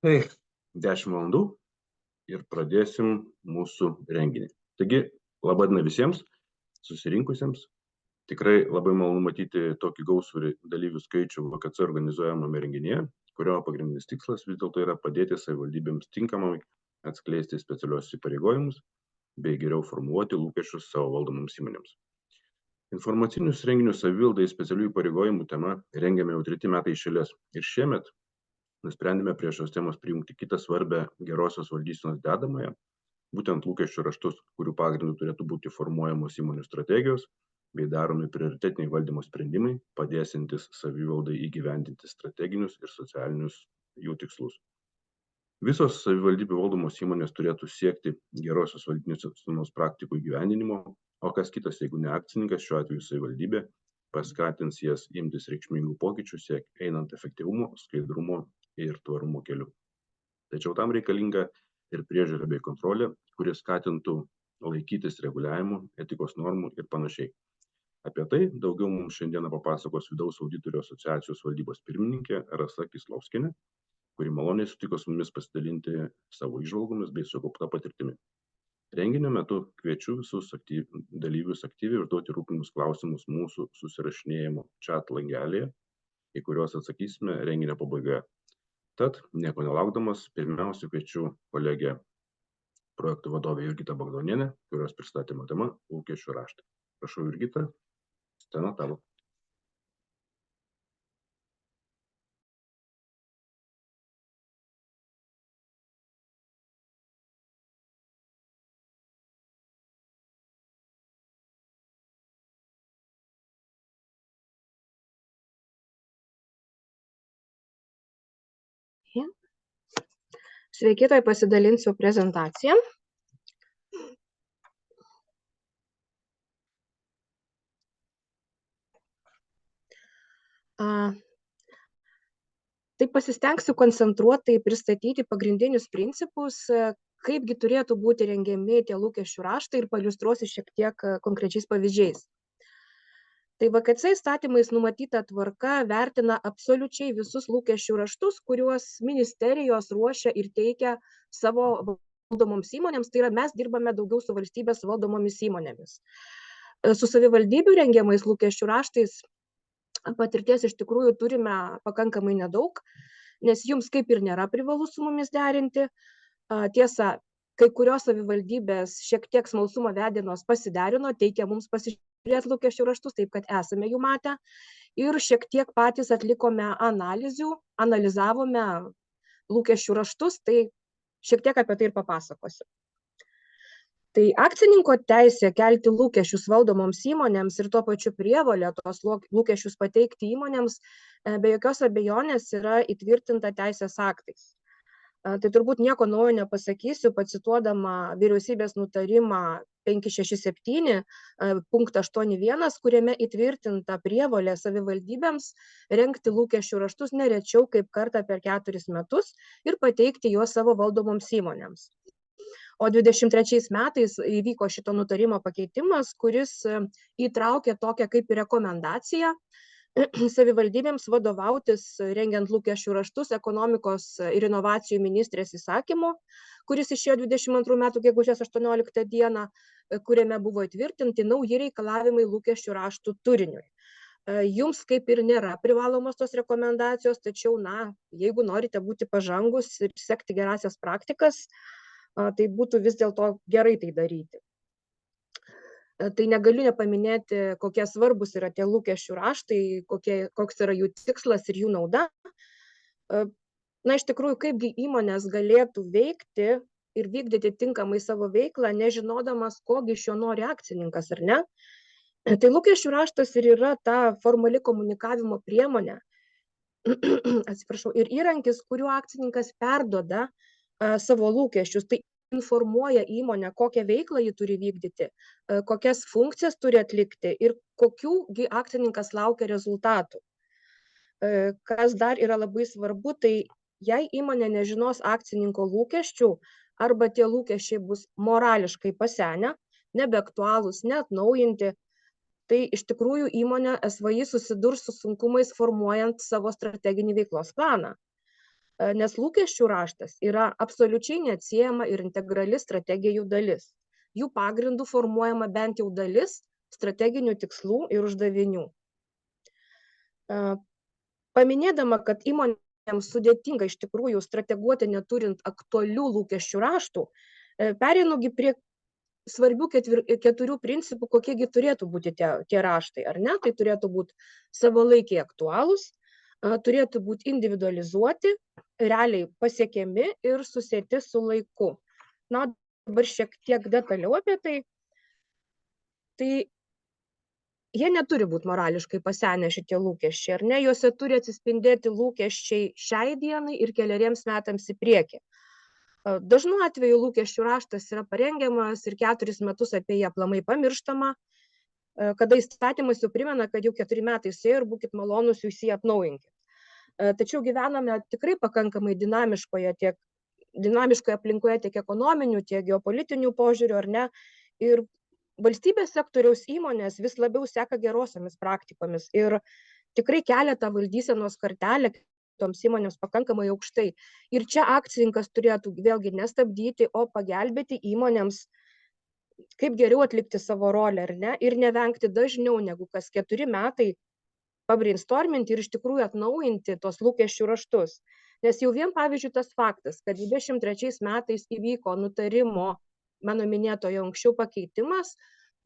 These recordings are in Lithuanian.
Tai 10 valandų ir pradėsim mūsų renginį. Taigi, laba diena visiems susirinkusiems. Tikrai labai malonu matyti tokį gausų dalyvių skaičių VKC organizuojamame renginyje, kurio pagrindinis tikslas vis dėlto yra padėti savivaldybėms tinkamai atskleisti specialiuosius įpareigojimus bei geriau formuluoti lūkesčius savo valdomoms įmonėms. Informacinius renginius savivaldai specialių įpareigojimų tema rengiame jau 3 metai iš eilės. Ir šiemet nusprendėme prie šios temos prijungti kitą svarbę gerosios valdysenos dedamąją, būtent lūkesčių raštus, kurių pagrindų turėtų būti formuojamos įmonių strategijos bei daromi prioritetiniai valdymo sprendimai, padėsiantis savivaldai įgyvendinti strateginius ir socialinius jų tikslus. Visos savivaldybių valdomos įmonės turėtų siekti gerosios valdysenos praktikų įgyvendinimo, o kas kitas, jeigu ne akcininkas, šiuo atveju savivaldybė, paskatins jas imtis reikšmingų pokyčių, einant efektyvumo, skaidrumo ir tvarumo keliu. Tačiau tam reikalinga ir priežiūra bei kontrolė, kuris skatintų laikytis reguliavimų, etikos normų ir panašiai. Apie tai daugiau mums šiandieną papasakos Vidaus auditorių asociacijos valdybos pirmininkė Rasa Kislovskienė, kuri maloniai sutiko su mumis pasidalinti savo įžvalgomis bei sukaupta patirtimi. Renginio metu kviečiu visus dalyvius aktyviai užduoti rūpimus klausimus mūsų susirašinėjimo chat langelėje, į kuriuos atsakysime renginio pabaigoje. Tad, nieko nelaukdamas, pirmiausia kviečiu kolegę projektų vadovę Jurgitą Bagdonienę, kurios pristatymo tema lūkesčių raštai. Prašau, Jurgita, scena tavo. Sveiki, tai pasidalinsiu prezentaciją. Tai pasistengsiu koncentruotai pristatyti pagrindinius principus, kaipgi turėtų būti rengiami tie lūkesčių raštai ir pailiustruosiu šiek tiek konkrečiais pavyzdžiais. Tai VKC įstatymais numatyta tvarka vertina absoliučiai visus lūkesčių raštus, kuriuos ministerijos ruošia ir teikia savo valdomoms įmonėms, tai yra mes dirbame daugiau su valstybės valdomomis įmonėmis. Su savivaldybių rengiamais lūkesčių raštais patirties iš tikrųjų turime pakankamai nedaug, nes jums kaip ir nėra privalu su mumis derinti. Tiesa, kai kurios savivaldybės šiek tiek smalsumo vedinos pasiderino, teikia mums pasižiūrėti lūkesčių raštus, taip kad esame jų matę. Ir šiek tiek patys atlikome analizavome lūkesčių raštus, tai šiek tiek apie tai ir papasakosiu. Tai akcininko teisė kelti lūkesčius valdomoms įmonėms ir tuo pačiu prievolė tos lūkesčius pateikti įmonėms be jokios abejonės yra įtvirtinta teisės aktais. Tai turbūt nieko naujo nepasakysiu, pacituodama vyriausybės nutarimą 567 punktą 8.1, kuriame įtvirtinta prievolė savivaldybėms rengti lūkesčių raštus ne rečiau kaip kartą per 4 metus ir pateikti juos savo valdomoms įmonėms. O 23 metais įvyko šito nutarimo pakeitimas, kuris įtraukė tokią kaip rekomendaciją savivaldybėms vadovautis rengiant lūkesčių raštus ekonomikos ir inovacijų ministrės įsakymu, kuris išėjo 22 metų gegužės 18 dieną, kuriame buvo įtvirtinti nauji reikalavimai lūkesčių raštų turiniui. Jums kaip ir nėra privalomos tos rekomendacijos, tačiau, jeigu norite būti pažangus ir sekti gerasias praktikas, tai būtų vis dėlto gerai tai daryti. Tai negaliu nepaminėti, kokie svarbus yra tie lūkesčių raštai, koks yra jų tikslas ir jų nauda. Iš tikrųjų, kaipgi įmonės galėtų veikti ir vykdyti tinkamai savo veiklą, nežinodamas, kogi iš jo nori akcininkas, ar ne? Tai lūkesčių raštas ir yra ta formali komunikavimo priemonė, ir įrankis, kuriuo akcininkas perduoda savo lūkesčius. Tai informuoja įmonę, kokią veiklą ji turi vykdyti, kokias funkcijas turi atlikti ir kokių akcininkas laukia rezultatų. Kas dar yra labai svarbu, tai jei įmonė nežinos akcininko lūkesčių arba tie lūkesčiai bus morališkai pasenę, nebeaktualūs, neatnaujinti, tai iš tikrųjų įmonė SVI susidurs su sunkumais formuojant savo strateginį veiklos planą. nes lūkesčių raštas yra absoliučiai neatsiejama ir integrali strategijų dalis. Jų pagrindų formuojama bent jau dalis strateginių tikslų ir uždavinių. Paminėdama, kad įmonėms sudėtinga iš tikrųjų strateguoti neturint aktualių lūkesčių raštų, pereinu prie svarbių 4 principų, kokiegi turėtų būti tie raštai, ar ne? Tai turėtų būti savalaikiai aktualūs, turėtų būti individualizuoti, realiai pasiekiami ir susieti su laiku. Na, dabar šiek tiek detaliau apie tai. Tai jie neturi būti morališkai pasenę šitie lūkesčiai, ar ne? Juose turi atsispindėti lūkesčiai šiai dienai ir keleriems metams į priekį. Dažnu atveju lūkesčių raštas yra parengiamas ir 4 metus apie jį aplamai pamirštama, kada įstatymas jau primena, kad jau 4 metai suėjo ir būkit malonūs jūs jį atnaujinkit. Tačiau gyvename tikrai pakankamai dinamiškoje aplinkoje tiek ekonominių, tiek geopolitinių požiūrių, ar ne? Ir valstybės sektoriaus įmonės vis labiau seka gerosiomis praktikomis ir tikrai kelia tą valdysenos kartelę toms įmonėms pakankamai aukštai. Ir čia akcininkas turėtų vėlgi nestabdyti, o pagelbėti įmonėms, kaip geriau atlikti savo rolę, ar ne? Ir nevengti dažniau negu kas 4 metai pabrainstorminti ir iš tikrųjų atnaujinti tos lūkesčių raštus. Nes jau vien, pavyzdžiui, tas faktas, kad 23 metais įvyko nutarimo, mano minėtojo anksčiau pakeitimas,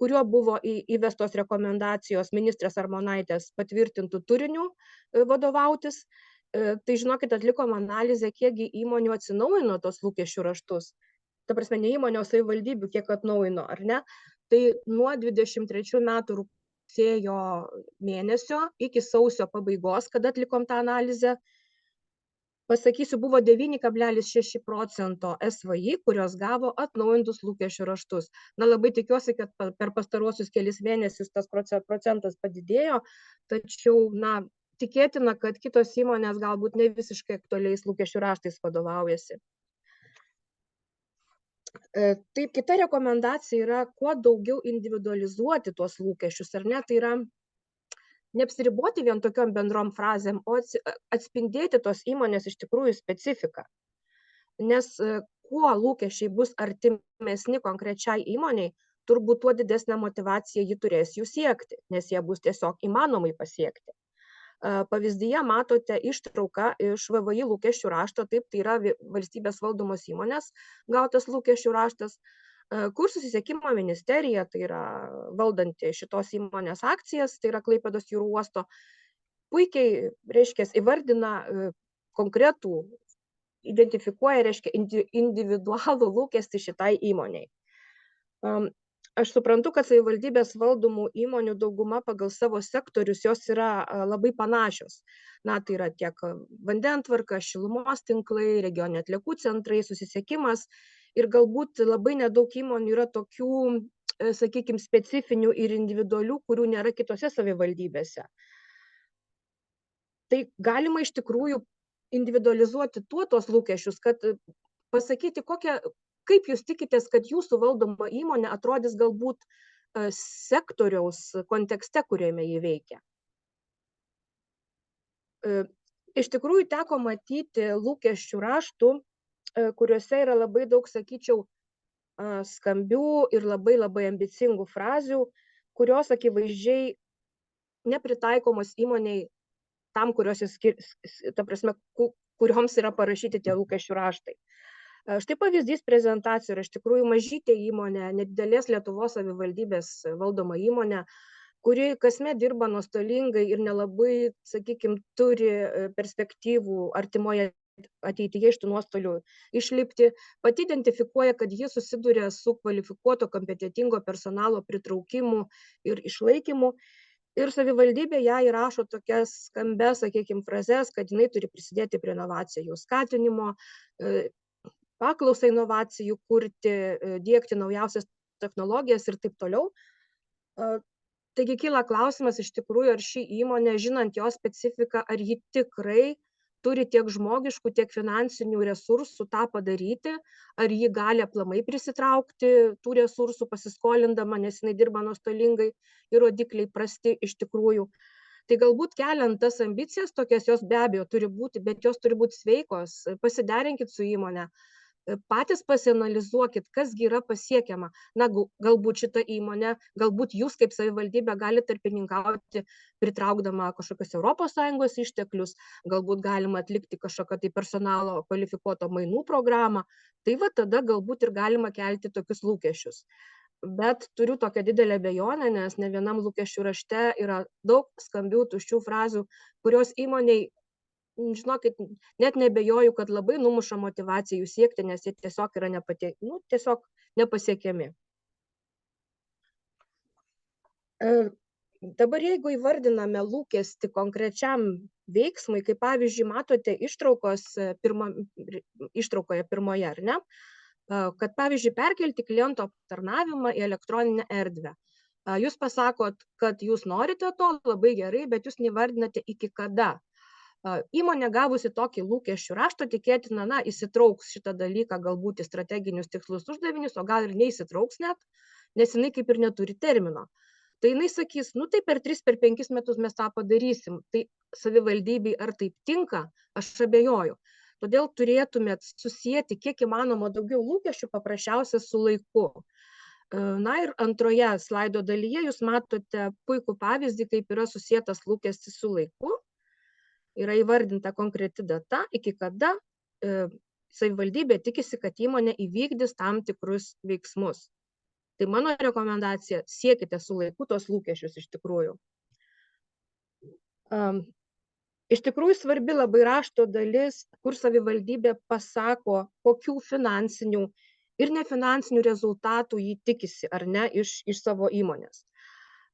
kuriuo buvo įvestos rekomendacijos ministrės Armonaitės patvirtintų turinių vadovautis, tai žinokit, atlikom analizę, kiekgi įmonių atsinaujino tos lūkesčių raštus. Ta prasme, ne įmonių, o savivaldybių kiek atnaujino, ar ne? Tai nuo 23 metų rugsėjo mėnesio iki sausio pabaigos, kada atlikom tą analizę, pasakysiu, buvo 9,6% SVI, kurios gavo atnaujintus lūkesčių raštus. Na, labai tikiuosi, kad per pastaruosius kelis mėnesius tas procentas padidėjo, tačiau, na, tikėtina, kad kitos įmonės galbūt ne visiškai aktualiais lūkesčių raštais vadovaujasi. Taip, kita rekomendacija yra kuo daugiau individualizuoti tuos lūkesčius, ar ne? Tai yra neapsiriboti vien tokiom bendrom frazėm, o atspindėti tos įmonės iš tikrųjų specifiką. Nes kuo lūkesčiai bus artimesni konkrečiai įmoniai, turbūt tuo didesnę motyvaciją ji turės jų siekti, nes jie bus tiesiog įmanomai pasiekti. Pavyzdyje matote ištrauką iš VVI lūkesčių rašto, taip, tai yra valstybės valdomos įmonės gautas lūkesčių raštas, kur susisiekimo ministerija, tai yra valdanti šitos įmonės akcijas, tai yra Klaipėdos jūrų uosto, puikiai, reiškia, įvardina konkretų, identifikuoja, reiškia, individualų lūkestį šitai įmoniai. Aš suprantu, kad savivaldybės valdomų įmonių dauguma pagal savo sektorius jos yra labai panašios. Na, tai yra tiek vandentvarka, šilumos tinklai, regioninių atliekų centrai, susisiekimas ir galbūt labai nedaug įmonių yra tokių, sakykime, specifinių ir individualių, kurių nėra kitose savivaldybėse. Tai galima iš tikrųjų individualizuoti tuos lūkesčius, kad pasakyti, kaip jūs tikitės, kad jūsų valdoma įmonė atrodys galbūt sektoriaus kontekste, kuriame jį veikia. Iš tikrųjų teko matyti lūkesčių raštų, kuriuose yra labai daug, sakyčiau, skambių ir labai ambicingų frazių, kurios akivaizdžiai nepritaikomos įmoniai tam, kurioms yra parašyti tie lūkesčių raštai. Štai pavyzdys prezentacijų yra iš tikrųjų mažytė įmonė, nedidelės Lietuvos savivaldybės valdoma įmonė, kuri kasmet dirba nuostolingai ir nelabai, sakykime, turi perspektyvų artimoje ateityje iš tų nuostolių išlipti. Pati identifikuoja, kad ji susiduria su kvalifikuoto kompetentingo personalo pritraukimu ir išlaikymu. Ir savivaldybė ją įrašo tokias skambes, sakykime, frazes, kad jinai turi prisidėti prie inovacijų skatinimo, paklausą inovacijų kurti, diegti naujausias technologijas ir taip toliau. Taigi kyla klausimas iš tikrųjų, ar ši įmonė, žinant jos specifiką, ar ji tikrai turi tiek žmogiškų, tiek finansinių resursų tą padaryti, ar ji gali aplamai prisitraukti tų resursų pasiskolindama, nes jinai dirba nuostolingai ir rodikliai prasti iš tikrųjų. Tai galbūt keliant tas ambicijas, tokias jos be abejo turi būti, bet jos turi būti sveikos, pasiderinkit su įmonė, patys pasianalizuokit, kas gi yra pasiekiama. Na, galbūt šita įmonė, galbūt jūs kaip savivaldybė galite tarpininkauti, pritraukdama kažkokius ES išteklius, galbūt galima atlikti kažkokią tai personalo kvalifikuoto mainų programą. Tai va tada galbūt ir galima kelti tokius lūkesčius. Bet turiu tokią didelę abejonę, nes ne vienam lūkesčių rašte yra daug skambių, tuščių frazių, kurios įmoniai, žinokit, net nebejoju, kad labai numuša motivaciją jų siekti, nes jie tiesiog yra tiesiog nepasiekiami. Dabar jeigu įvardiname lūkestį konkrečiam veiksmui, kaip pavyzdžiui, matote ištraukoje pirmoje, ar ne, kad pavyzdžiui perkelti kliento aptarnavimą į elektroninę erdvę. Jūs pasakot, kad jūs norite to, labai gerai, bet jūs neįvardinate iki kada. Įmonė gavusi tokį lūkesčių raštą tikėtina, įsitrauks šitą dalyką galbūt į strateginius tikslus uždavinius, o gal ir neįsitrauks net, nes jinai kaip ir neturi termino. Tai jinai sakys, tai per 3-5 metus mes tą padarysim. Tai savivaldybei ar taip tinka, aš abejoju. Todėl turėtumėt susijęti kiek įmanoma daugiau lūkesčių paprasčiausia su laiku. Na ir antroje slaido dalyje jūs matote puikų pavyzdį, kaip yra susietas lūkestis su laiku. Yra įvardinta konkreti data, iki kada savivaldybė tikisi, kad įmonė įvykdys tam tikrus veiksmus. Tai mano rekomendacija, siekite su laiku tos lūkesčius iš tikrųjų. Iš tikrųjų svarbi labai rašto dalis, kur savivaldybė pasako, kokių finansinių ir nefinansinių rezultatų jį tikisi ar ne iš savo įmonės.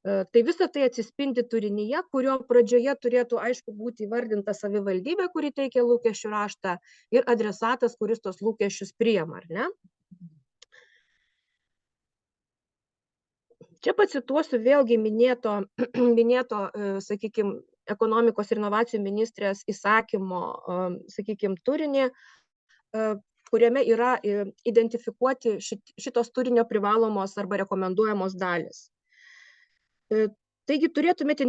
Tai visa tai atsispindi turinyje, kurio pradžioje turėtų aišku būti įvardinta savivaldybė, kuri teikia lūkesčių raštą, ir adresatas, kuris tos lūkesčius priima, ar ne? Čia pacituosiu vėlgi minėto, sakykime, ekonomikos ir inovacijų ministrės įsakymo, sakykime, turinį, kuriame yra identifikuoti šitos turinio privalomos arba rekomenduojamos dalis. Taigi turėtumėte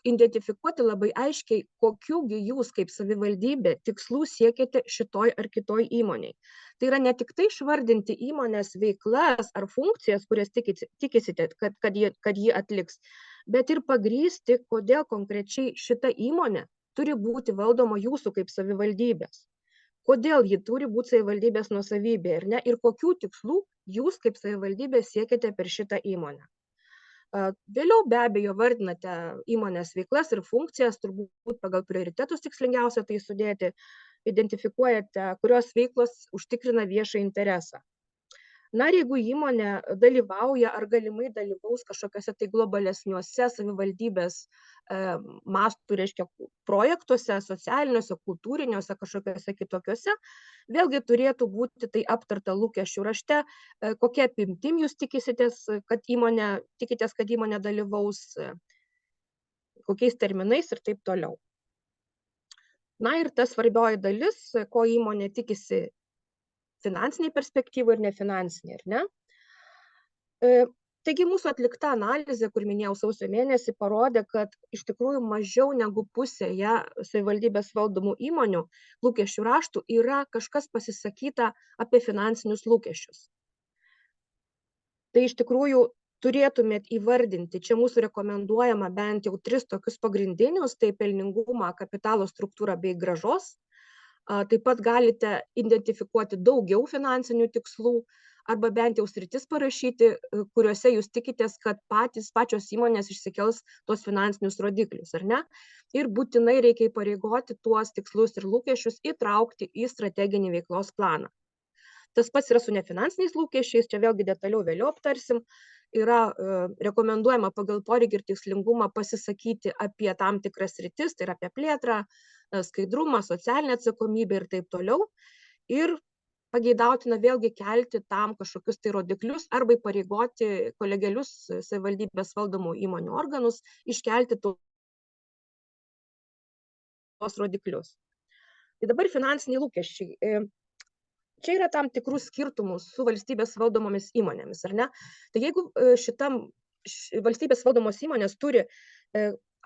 identifikuoti labai aiškiai, kokiųgi jūs kaip savivaldybė tikslų siekiate šitoj ar kitoj įmoniai. Tai yra ne tik tai išvardinti įmonės veiklas ar funkcijas, kurias tikisite, kad ji atliks, bet ir pagrįsti, kodėl konkrečiai šita įmonė turi būti valdoma jūsų kaip savivaldybės. Kodėl ji turi būti savivaldybės nuosavybė, ar ne, ir kokių tikslų jūs kaip savivaldybė siekiate per šitą įmonę. Vėliau be abejo vardinate įmonės veiklas ir funkcijas, turbūt pagal prioritetus tikslingiausia tai sudėti, identifikuojate, kurios veiklos užtikrina viešą interesą. Na ir jeigu įmonė dalyvauja ar galimai dalyvaus kažkokiuose tai globalesniuose savivaldybės mastų, reiškia, projektuose, socialiniuose, kultūriniuose, kažkokiuose kitokiuose, vėlgi turėtų būti tai aptarta lūkesčių rašte, kokia apimtim jūs tikitės, kad įmonė dalyvaus, kokiais terminais ir taip toliau. Na ir ta svarbioji dalis, ko įmonė tikisi finansiniai perspektyvai ir nefinansiniai, ar ne? Taigi mūsų atlikta analizė, kur minėjau sausio mėnesį, parodė, kad iš tikrųjų mažiau negu pusėje savivaldybės valdomų įmonių lūkesčių raštų yra kažkas pasisakyta apie finansinius lūkesčius. Tai iš tikrųjų turėtumėt įvardinti, čia mūsų rekomenduojama bent jau 3 tokius pagrindinius, tai pelningumą, kapitalo struktūrą bei grąžos. Taip pat galite identifikuoti daugiau finansinių tikslų arba bent jau sritis parašyti, kuriuose jūs tikitės, kad pačios įmonės išsikels tos finansinius rodiklius, ar ne? Ir būtinai reikia įpareigoti tuos tikslus ir lūkesčius įtraukti į strateginį veiklos planą. Tas pats yra su nefinansiniais lūkesčiais, čia vėlgi detaliau vėliau aptarsim. Yra rekomenduojama pagal poreikį ir tikslingumą pasisakyti apie tam tikras sritis, tai yra apie plėtrą, skaidrumą, socialinę atsakomybę ir taip toliau. Ir pageidautina vėlgi kelti tam kažkokius tai rodiklius arba įpareigoti kolegialius savivaldybės valdomų įmonių organus iškelti tuos rodiklius. Tai dabar finansiniai lūkesčiai. Čia yra tam tikrų skirtumų su valstybės valdomomis įmonėmis, ar ne? Tai jeigu valstybės valdomos įmonės turi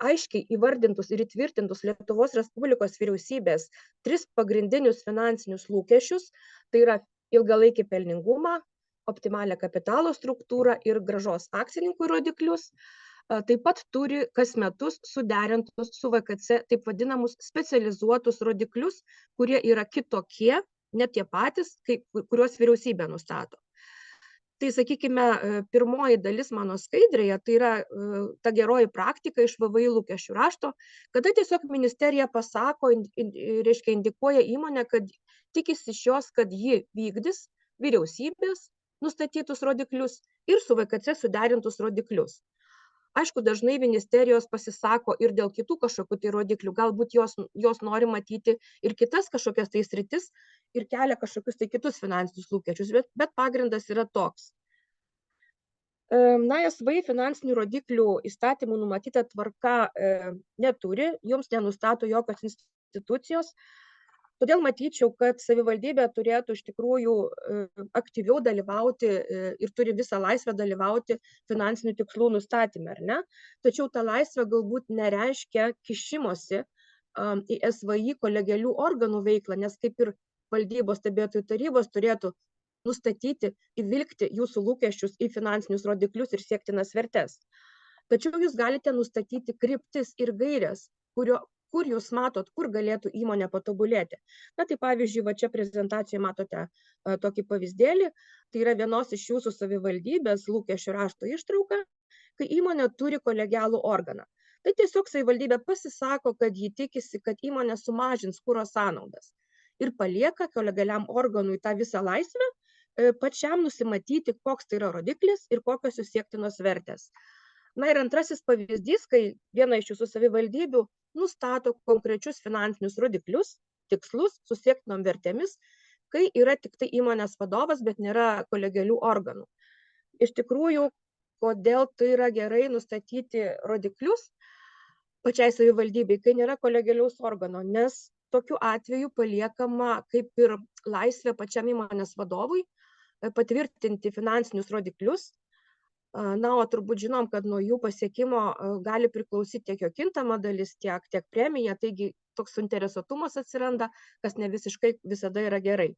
aiškiai įvardintus ir įtvirtintus Lietuvos Respublikos vyriausybės 3 pagrindinius finansinius lūkesčius, tai yra ilgalaikį pelningumą, optimalią kapitalo struktūrą ir grąžos akcininkų rodiklius, taip pat turi kas metus suderintus su VKC taip vadinamus specializuotus rodiklius, kurie yra kitokie, ne tie patys, kuriuos vyriausybė nustato. Tai, sakykime, pirmoji dalis mano skaidrėje, tai yra ta geroji praktika iš VVI lūkesčių rašto, kada tiesiog ministerija pasako, reiškia, indikuoja įmonę, kad tikisi iš jos, kad ji vykdys vyriausybės nustatytus rodiklius ir su VKC suderintus rodiklius. Aišku, dažnai ministerijos pasisako ir dėl kitų kažkokių tai rodiklių, galbūt jos nori matyti ir kitas kažkokias tai sritis ir kelia kažkokius tai kitus finansinius lūkesčius, bet pagrindas yra toks. Na, SVI finansinių rodiklių įstatymų numatyta tvarka neturi, jums nenustato jokios institucijos, todėl matyčiau, kad savivaldybė turėtų iš tikrųjų aktyviau dalyvauti ir turi visą laisvę dalyvauti finansinių tikslų nustatyme, ar ne? Tačiau ta laisvė galbūt nereiškia kišimosi į SVI kolegialių organų veiklą, nes kaip ir valdybos stebėtojų tarybos turėtų nustatyti, įvilkti jūsų lūkesčius į finansinius rodiklius ir siektinas vertes. Tačiau jūs galite nustatyti kryptis ir gairias, kur jūs matot, kur galėtų įmonė patobulėti. Na, tai pavyzdžiui, va čia prezentacijoje matote tokį pavyzdėlį, tai yra vienos iš jūsų savivaldybės lūkesčių rašto ištrauka, kai įmonė turi kolegialų organą. Tai tiesiog savivaldybė pasisako, kad ji tikisi, kad įmonė sumažins kuro sąnaudas ir palieka kolegialiam organui tą visą laisvę pačiam nusimatyti, koks tai yra rodiklis ir kokios jų siektinos vertės. Na ir antrasis pavyzdys, kai viena iš jūsų savivaldybių nustato konkrečius finansinius rodiklius, tikslus su siektinom vertėmis, kai yra tik tai įmonės vadovas, bet nėra kolegialių organų. Iš tikrųjų, kodėl tai yra gerai nustatyti rodiklius pačiai savivaldybei, kai nėra kolegialiaus organo, nes tokiu atveju paliekama kaip ir laisvė pačiam įmonės vadovui patvirtinti finansinius rodiklius. Na, o turbūt žinom, kad nuo jų pasiekimo gali priklausyti tiek jo kintama dalis, tiek premija, taigi toks suinteresuotumas atsiranda, kas ne visiškai visada yra gerai.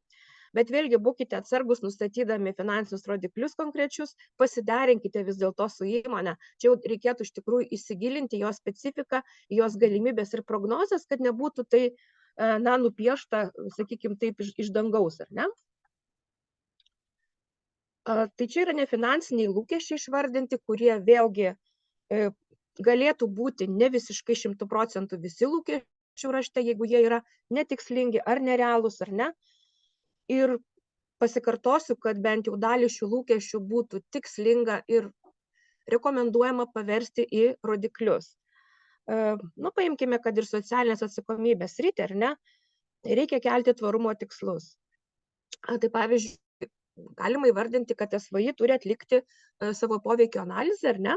Bet vėlgi būkite atsargus nustatydami finansinius rodiklius konkrečius, pasiderinkite vis dėlto su įmonė. Čia jau reikėtų iš tikrųjų įsigilinti jos specifiką, jos galimybės ir prognozes, kad nebūtų tai, na, nupiešta, sakykime, taip iš dangaus, ar ne? Tai čia yra nefinansiniai lūkesčiai išvardinti, kurie vėlgi galėtų būti ne visiškai 100% visi lūkesčių rašte, jeigu jie yra netikslingi ar nerealūs, ar ne. Ir pasikartosiu, kad bent jau dalį šių lūkesčių būtų tikslinga ir rekomenduojama paversti į rodiklius. Nu, paimkime, kad ir socialinės atsakomybės sritį, ar ne, reikia kelti tvarumo tikslus. Tai pavyzdžiui, galima įvardinti, kad SVI turi atlikti savo poveikio analizę, ar ne,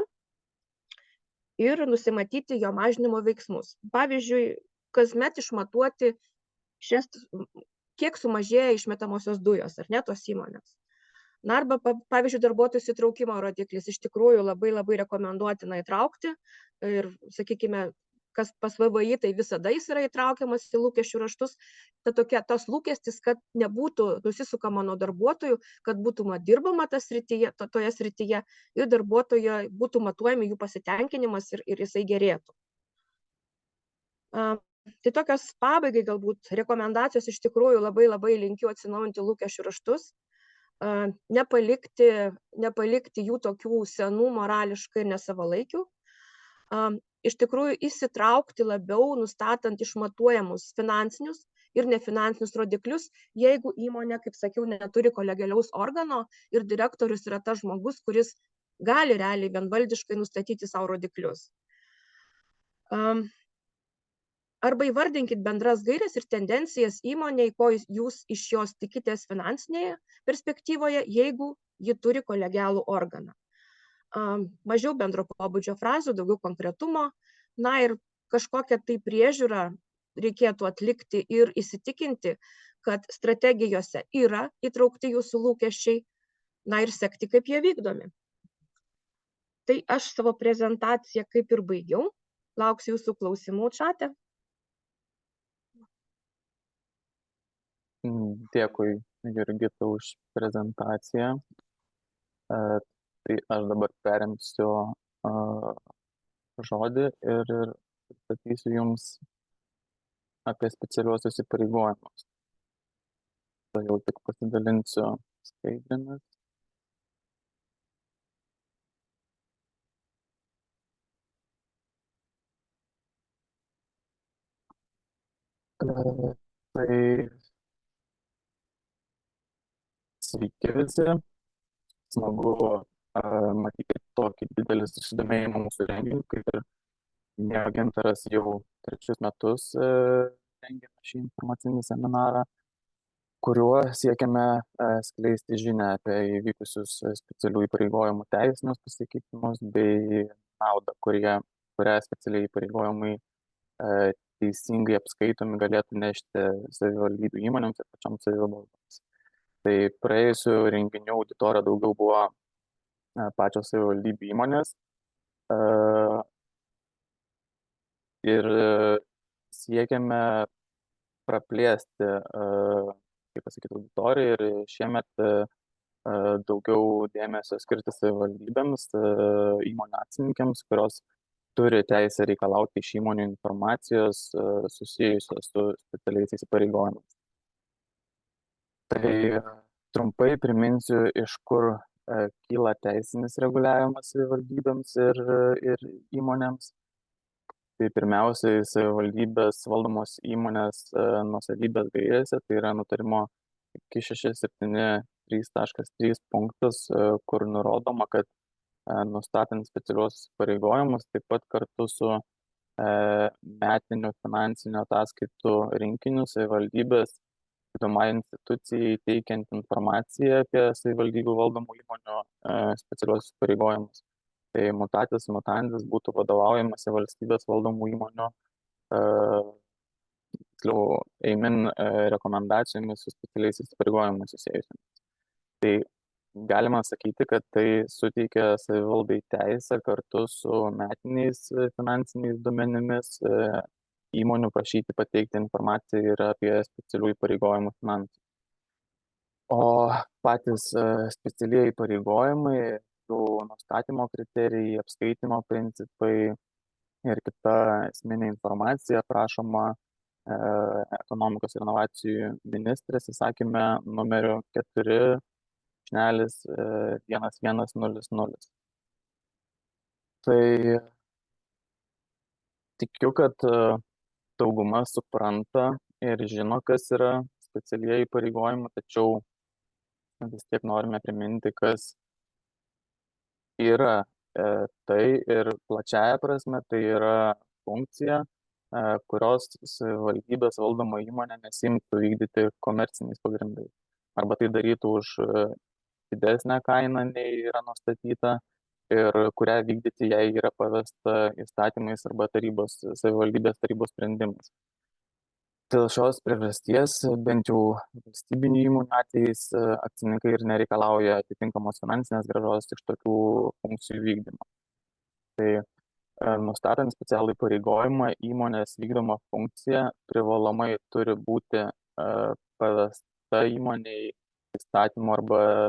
ir nusimatyti jo mažinimo veiksmus. Pavyzdžiui, kasmet išmatuoti kiek sumažėja išmetamosios dujos, ar ne, tos įmonės. Na, arba, pavyzdžiui, darbuotojų įsitraukimo rodiklis iš tikrųjų labai rekomenduotina įtraukti ir, sakykime, kas pas VVI, tai visada jis yra įtraukiamas į lūkesčių raštus. Tas lūkestis, kad nebūtų nusisukama nuo darbuotojų, kad būtų dirbama toje srityje ir darbuotojo būtų matuojami jų pasitenkinimas ir jisai gerėtų. Tai tokios pabaigai galbūt rekomendacijos iš tikrųjų labai linkiu atsinaujinti lūkesčių raštus, nepalikti jų tokių senų, morališkai ir nesavalaikių. Iš tikrųjų įsitraukti labiau, nustatant išmatuojamus finansinius ir nefinansinius rodiklius, jeigu įmonė, kaip sakiau, neturi kolegialaus organo ir direktorius yra tas žmogus, kuris gali realiai vienvaldiškai nustatyti savo rodiklius. Arba įvardinkit bendras gaires ir tendencijas įmonėje, ko jūs iš jos tikitės finansinėje perspektyvoje, jeigu ji turi kolegialų organą. Mažiau bendro pobūdžio frazių, daugiau konkretumo, na ir kažkokią tai priežiūrą reikėtų atlikti ir įsitikinti, kad strategijose yra įtraukti jūsų lūkesčiai, na ir sekti, kaip jie vykdomi. Tai aš savo prezentaciją kaip ir baigiau. Lauksiu jūsų klausimų čate. Dėkui, Jurgita, už prezentaciją. Tai aš dabar perimsiu žodį ir pristatysiu Jums apie specialiuosius įpareigojimus. Tai jau tik pasidalinsiu skaidrėmis. Tai sveiki visi. Smagu matyti tokį didelį susidomėjimą mūsų renginiu, kaip ir minėjo Gintaras, jau 3 metus rengiame šį informacinį seminarą, kuriuo siekiame skleisti žinią apie įvykusius specialių įpareigojimų teisinius pasikeitimus bei naudą, kurią specialiai įpareigojimai teisingai apskaitomi galėtų nešti savivaldybių įmonėms ir pačioms savivaldoms. Tai praėjusių renginių auditorija daugiau buvo pačios savivaldybių įmonės ir siekiame praplėsti, kaip pasakyti, auditoriją ir šiemet daugiau dėmesio skirti savivaldybėms, įmonių akcininkėms, kurios turi teisę reikalauti iš įmonių informacijos susijusios su specialiaisiais įpareigojimais. Tai trumpai priminsiu, iš kur kyla teisinis reguliavimas savivaldybėms ir įmonėms. Tai pirmiausiai savivaldybės valdomos įmonės nuosavybės gairėse, tai yra nutarimo 673.3 punktas, kur nurodoma, kad nustatant specialiuosius įpareigojimus, taip pat kartu su metiniu finansinių ataskaitų rinkiniu savivaldybės vykdomai institucijai teikiant informaciją apie savivaldybių valdomų įmonių specialiuosius įpareigojimus. Tai mutatis mutandis būtų vadovaujamasi valstybės valdomų įmonių EIMIN rekomendacijomis su specialiaisiais įpareigojimais susijusiamis. Tai galima sakyti, kad tai suteikia savivaldai teisę kartu su metiniais finansiniais duomenimis įmonių prašyti pateikti informaciją ir apie specialių įpareigojimų finansus. O patys specialieji įpareigojimai, jų nustatymo kriterijai, apskaitimo principai ir kita esminė informacija prašoma ekonomikos ir inovacijų ministrės įsakyme numeriu 4.1100. Tai tikiu, kad dauguma supranta ir žino, kas yra specialieji įpareigojimai, tačiau vis tiek norime priminti, kas yra tai ir plačiaja prasme tai yra funkcija, kurios savivaldybės valdoma įmonė nesimtų vykdyti komerciniais pagrindais. Arba tai darytų už didesnę kainą nei yra nustatyta ir kurią vykdyti jai yra pavesta įstatymais arba savivaldybės tarybos sprendimais. Dėl šios priežasties, bent jau valstybinių įmonių atvejais, akcininkai ir nereikalauja atitinkamos finansinės grąžos iš tokių funkcijų vykdymo. Tai nustatant specialų įpareigojimą, įmonės vykdoma funkcija privalomai turi būti pavesta įmonei įstatymo arba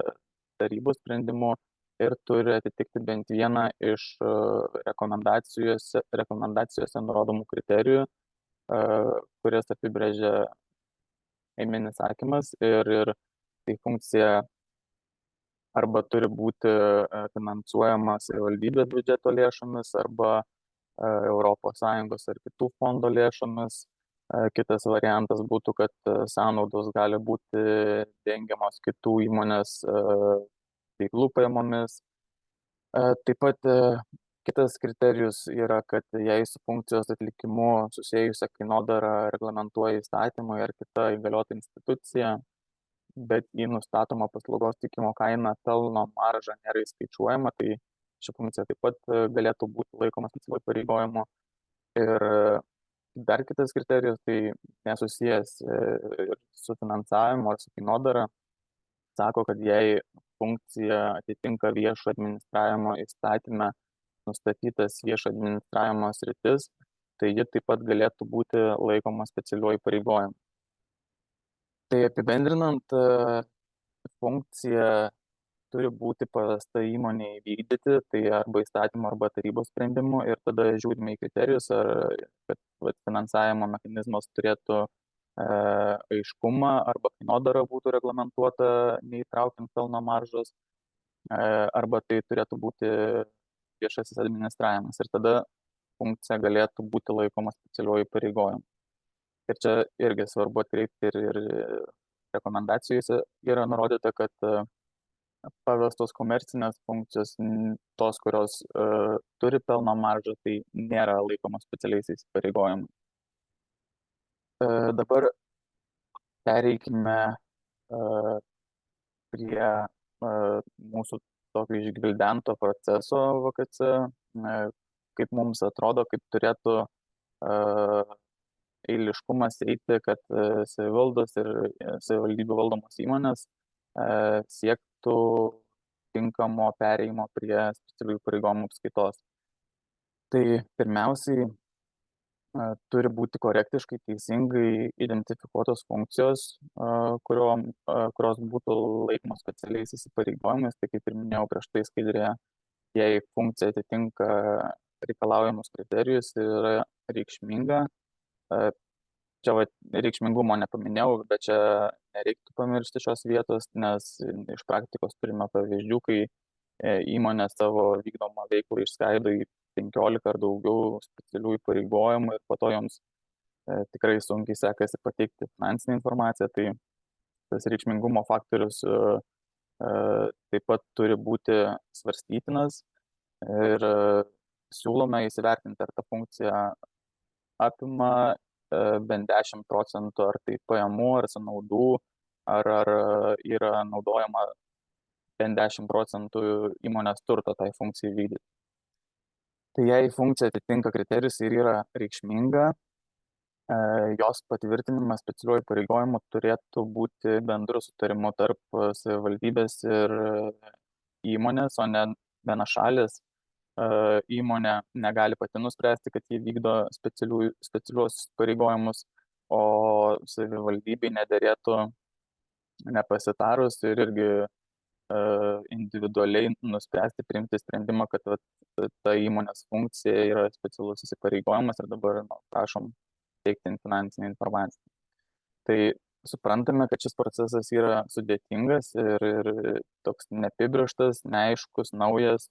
tarybos sprendimu ir turi atitikti bent vieną iš rekomendacijose nurodomų kriterijų, kurias apibrėžia EIMIN įsakymas ir tai funkcija arba turi būti finansuojama savivaldybės biudžeto lėšomis arba ES ar kitų fondo lėšomis. Kitas variantas būtų, kad sąnaudos gali būti dengiamos kitų įmonės veiklų pajamomis. Taip pat kitas kriterijus yra, kad jei su funkcijos atlikimu susijusią kainodarą reglamentuoja įstatymai ar kita įgaliota institucija, bet į nustatomą paslaugos teikimo kainą pelno marža nėra įskaičiuojama, tai ši funkcija taip pat galėtų būti laikoma specialiu įpareigojimu. Ir dar kitas kriterijus, tai nesusijęs su finansavimu ar su kainodara, sako, kad jei funkcija atitinka viešo administravimo įstatyme nustatytas viešo administravimo sritis, tai ji taip pat galėtų būti laikoma specialiuoju pareigojimu. Tai apibendrinant, funkcija turi būti pavesta įmonei vykdyti, tai arba įstatymo, arba tarybos sprendimu, ir tada žiūrime į kriterijus, kad finansavimo mechanizmas turėtų aiškumą, arba kainodara būtų reglamentuota, neįtraukiant pelno maržos, arba tai turėtų būti viešasis administravimas, ir tada funkcija galėtų būti laikoma specialiuoju pareigojimu. Ir čia irgi svarbu atkreipti, ir rekomendacijose yra nurodyta, kad pavestos komercinės funkcijos, tos, kurios turi pelno maržą, tai nėra laikomos specialiaisiais pareigojimais. Dabar pereikime prie mūsų tokio išgvildento proceso VKC, kaip mums atrodo, kaip turėtų eiliškumas eiti, kad savivaldos ir savivaldybių valdomos įmonės siektų tinkamo perėjimo prie specialiųjų pareigojimų apskaitos. Tai pirmiausiai turi būti korektiškai, teisingai identifikuotos funkcijos, kurios būtų laikomos specialiais įsipareigojimais. Tai kaip ir minėjau prieš tai skaidrėje, jei funkcija atitinka reikalaujamus kriterijus ir yra reikšminga. Čia reikšmingumo nepaminėjau, bet čia nereiktų pamiršti šios vietos, nes iš praktikos turime pavyzdžių, kai įmonė savo vykdomą veiklą išskaido į 15 ar daugiau specialiųjų pareigojimų, ir po to joms tikrai sunkiai sekasi pateikti finansinę informaciją. Tai tas reikšmingumo faktorius taip pat turi būti svarstytinas, ir siūlome įsivertinti, ar ta funkcija apima bent 10% ar tai pajamų, ar sąnaudų, ar yra naudojama bent 10% įmonės turto tai funkcijai vykdyti. Tai jei funkcija atitinka kriterijus ir yra reikšminga, jos patvirtinimas specialiuoju pareigojimu turėtų būti bendru sutarimu tarp savivaldybės ir įmonės, o ne vienašalis. Įmonė negali pati nuspręsti, kad jie vykdo specialiuosius pareigojimus, o savivaldybei nederėtų nepasitarus ir irgi individualiai nuspręsti, priimti sprendimą, kad ta įmonės funkcija yra specialus įsipareigojimas ir dabar prašom teikti finansinę informaciją. Tai suprantame, kad šis procesas yra sudėtingas ir toks neapibrėžtas, neaiškus, naujas,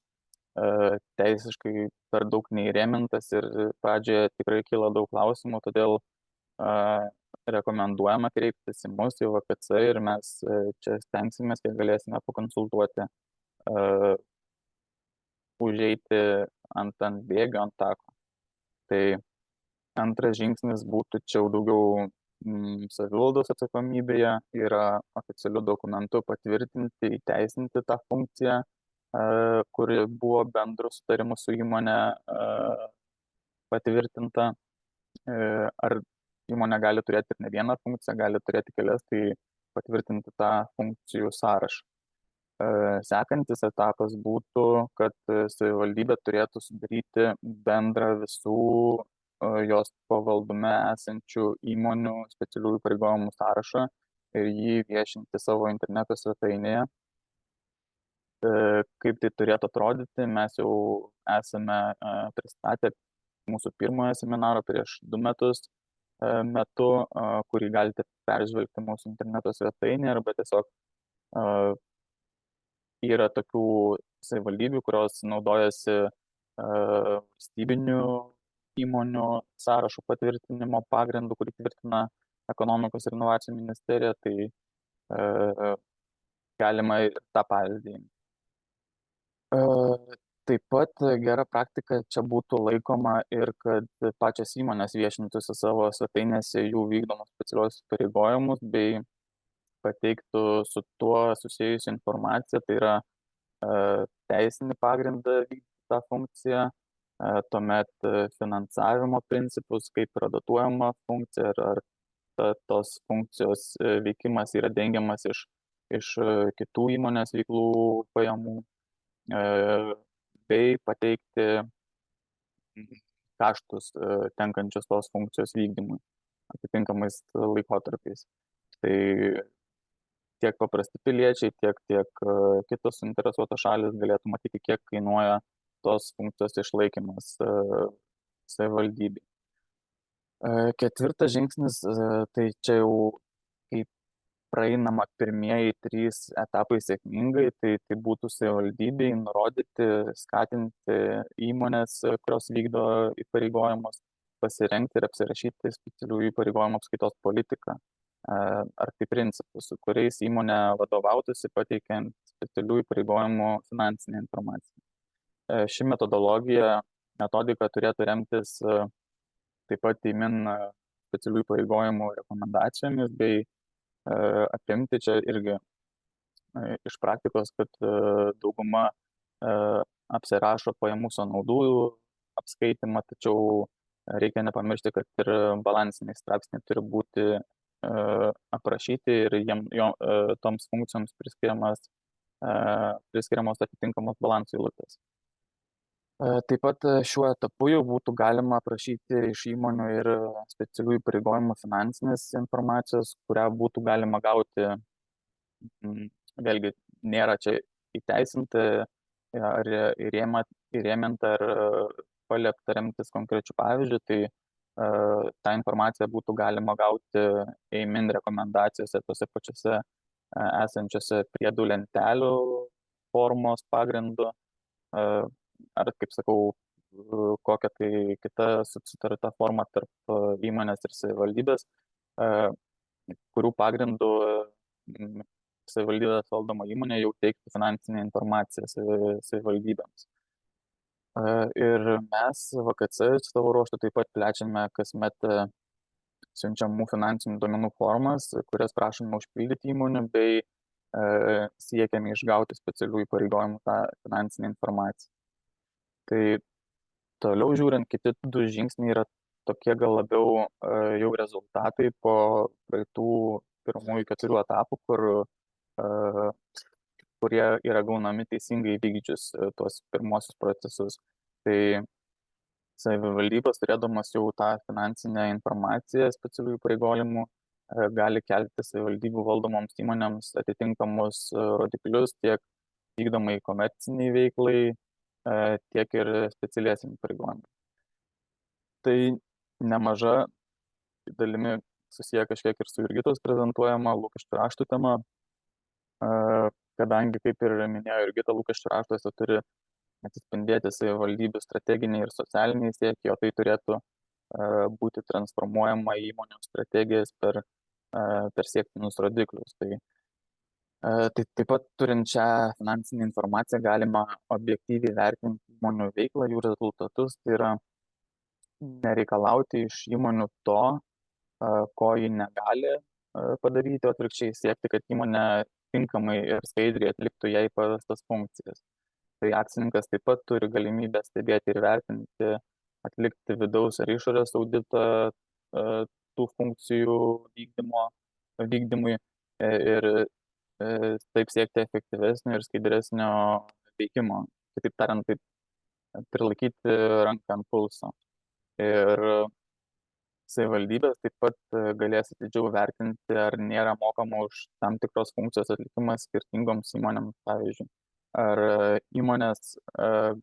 teisiškai per daug neįrėmintas, ir pradžioje tikrai kyla daug klausimų, todėl rekomenduojama kreiptis į mus, į VKC, ir mes čia stengsimės, kiek galėsime pakonsultuoti, užeiti ant bėgio, ant tako. Tai antras žingsnis būtų čia daugiau savivaldos atsakomybėje, yra oficialių dokumentų patvirtinti, įteisinti tą funkciją, kuri buvo bendru sutarimu su įmonė patvirtinta. Ar įmonė gali turėti ir ne vieną funkciją, gali turėti kelias, tai patvirtinti tą funkcijų sąrašą. Sekantis etapas būtų, kad savivaldybė turėtų sudaryti bendrą visų jos pavaldume esančių įmonių specialiųjų pareigojimų sąrašą ir jį viešinti savo interneto svetainėje. Kaip tai turėtų atrodyti, mes jau esame pristatę mūsų pirmojo seminaro prieš 2 metus metu, kurį galite peržvelgti mūsų interneto svetainėje, arba tiesiog yra tokių savivaldybių, kurios naudojasi valstybinių įmonių sąrašų patvirtinimo pagrindu, kurį tvirtina ekonomikos ir inovacijų ministerija, tai galima ir tą pavyzdį. Taip pat gera praktika čia būtų laikoma ir kad pačios įmonės viešintųsi savo svetainėse jų vykdomus specialiuosius pareigojimus bei pateiktų su tuo susijusią informaciją, tai yra teisinį pagrindą vykdyti tą funkciją, tuomet finansavimo principus, kaip yra dotuojama funkcija, ar tos funkcijos veikimas yra dengiamas iš kitų įmonės veiklų pajamų, bei pateikti kaštus tenkančius tos funkcijos vykdymui atitinkamais laikotarpiais. Tai tiek paprasti piliečiai, tiek kitos suinteresuotos šalis galėtų matyti, kiek kainuoja tos funkcijos išlaikymas savivaldybei. Ketvirtas žingsnis, tai čia jau kaip praeinama pirmieji 3 etapai sėkmingai, tai būtų savivaldybei nurodyti, skatinti įmonės, kurios vykdo įpareigojimus, pasirengti ir apsirašyti specialiųjų įpareigojimų apskaitos politiką ar tai principus, su kuriais įmonė vadovautųsi pateikiant specialiųjų įpareigojimų finansinę informaciją. Ši metodika turėtų remtis taip pat įmin specialiųjų įpareigojimų rekomendacijomis bei apimti čia irgi iš praktikos, kad dauguma apsirašo pajamų sąnaudų apskaitimą, tačiau reikia nepamiršti, kad ir balansiniai straipsniai turi būti aprašyti ir toms funkcijoms priskiriamos atitinkamos balansų eilutės. Taip pat šiuo etapu jau būtų galima prašyti iš įmonių ir specialiųjų įpareigojimų finansinės informacijos, kurią būtų galima gauti, vėlgi nėra čia įteisinta ar įrėminta ar paliepta remtis konkrečių pavyzdžių, tai tą informaciją būtų galima gauti EIMIN rekomendacijose tose pačiose esančiose priedų lentelių formos pagrindu, ar, kaip sakau, kokia tai kita susitarta forma tarp įmonės ir savivaldybės, kurių pagrindų savivaldybės valdoma įmonė jau teiktų finansinę informaciją savivaldybėms. Ir mes VKC savo ruožtu taip pat plečiame kasmet siunčiamų finansinių duomenų formas, kurias prašome užpildyti įmonių, bei siekiame išgauti specialių įpareigojimų tą finansinę informaciją. Tai toliau žiūrint, kiti 2 žingsniai yra tokie gal labiau jau rezultatai po praeitų pirmųjų 4 etapų, kurie yra gaunami teisingai vykdžius tuos pirmosius procesus. Tai savivaldybės, turėdamas jau tą finansinę informaciją specialių įpareigojimų, gali kelti savivaldybių valdomoms įmonėms atitinkamus rodiklius tiek vykdomai komerciniai veiklai, tiek ir specialiesiam įpareigojimui. Tai nemaža dalimi susiję kažkiek ir su Jurgitos prezentuojama lūkesčių raštų tema, kadangi, kaip ir minėjo Jurgita, lūkesčių raštuose turi atsispindėti savivaldybių strateginiai ir socialiniai siekiai, o tai turėtų būti transformuojama į įmonių strategijas per siektinus rodiklius. Tai taip pat turint šią finansinę informaciją galima objektyviai vertinti įmonių veiklą, jų rezultatus, tai yra nereikalauti iš įmonių to, ko ji negali padaryti, o atvirkščiai siekti, kad įmonė tinkamai ir skaidriai atliktų jai pavestas funkcijas. Tai akcininkas taip pat turi galimybę stebėti ir vertinti, atlikti vidaus ar išorės auditą tų funkcijų vykdymui ir taip siekti efektyvesnio ir skaidresnio veikimo. Kitaip tariant, taip prilaikyti ranką ant pulso. Ir savivaldybės taip pat galės atidžiau vertinti, ar nėra mokama už tam tikros funkcijos atlikimą skirtingoms įmonėms, pavyzdžiui. Ar įmonės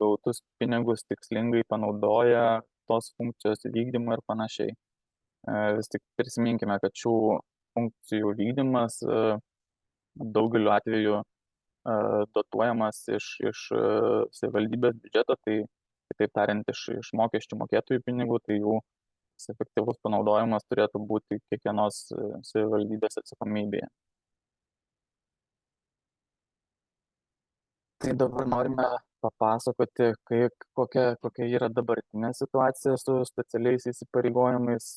gautus pinigus tikslingai panaudoja tos funkcijos vykdymą ir panašiai. Vis tik prisiminkime, kad šių funkcijų vykdymas daugeliu atveju dotuojamas iš savivaldybės biudžeto, tai kitaip tariant iš mokesčių mokėtojų pinigų, tai jų efektyvus panaudojimas turėtų būti kiekvienos savivaldybės atsakomybėje. Tai dabar norime papasakoti, kokia yra dabartinė situacija su specialiaisiais įpareigojimais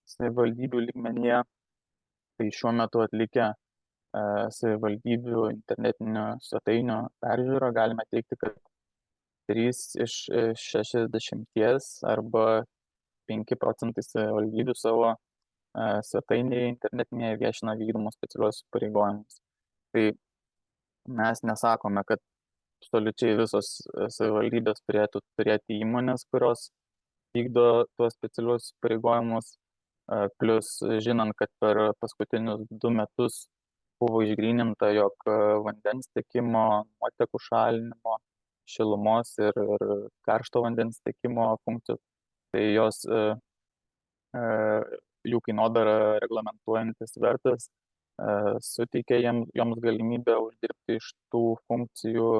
savivaldybių lygmenyje. Tai šiuo metu atlikę savivaldybių internetinio svetainių peržiūrą galime teikti, kad 3 iš 60 arba 5% savivaldybių savo svetainėje internetinėje viešina vykdomus specialiuosius įpareigojimus. Tai mes nesakome, kad absoliučiai visos savivaldybės turėtų turėti įmonės, kurios vykdo tuos specialius pareigojimus. Plius žinant, kad per paskutinius 2 metus buvo išgryninta, jog vandens tiekimo, nuotekų šalinimo, šilumos ir karšto vandens tiekimo funkcijos, tai jų kainodara reglamentuojantis vertas suteikia joms galimybę uždirbti iš tų funkcijų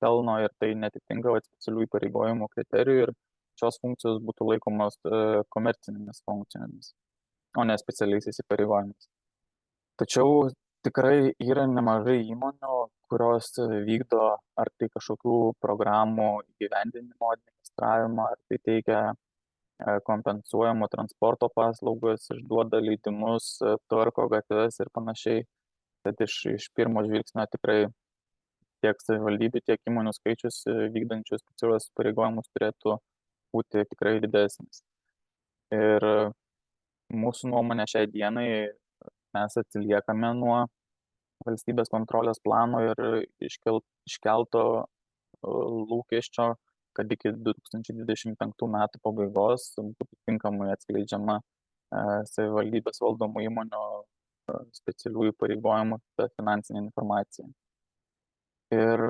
pelno ir tai netitinka specialių įpareigojimų kriterijų ir šios funkcijos būtų laikomos komercinėmis funkcijomis, o ne specialiais įsipareigojimais. Tačiau tikrai yra nemažai įmonių, kurios vykdo ar tai kažkokių programų įgyvendinimo administravimą, ar tai teikia kompensuojamo transporto paslaugas, išduoda leidimus, tvarko gatves ir panašiai. Tad iš pirmo žvilgsnio tikrai tiek savivaldybių, tiek įmonių skaičius vykdančių specialius pareigojimus turėtų būti tikrai didesnis. Ir mūsų nuomonė šiai dienai mes atsiliekame nuo valstybės kontrolės plano ir iškelto lūkesčio, kad iki 2025 metų pabaigos būtų tinkamai atskleidžiama savivaldybės valdomų įmonių specialiųjų įpareigojimų finansinė informacija. Ir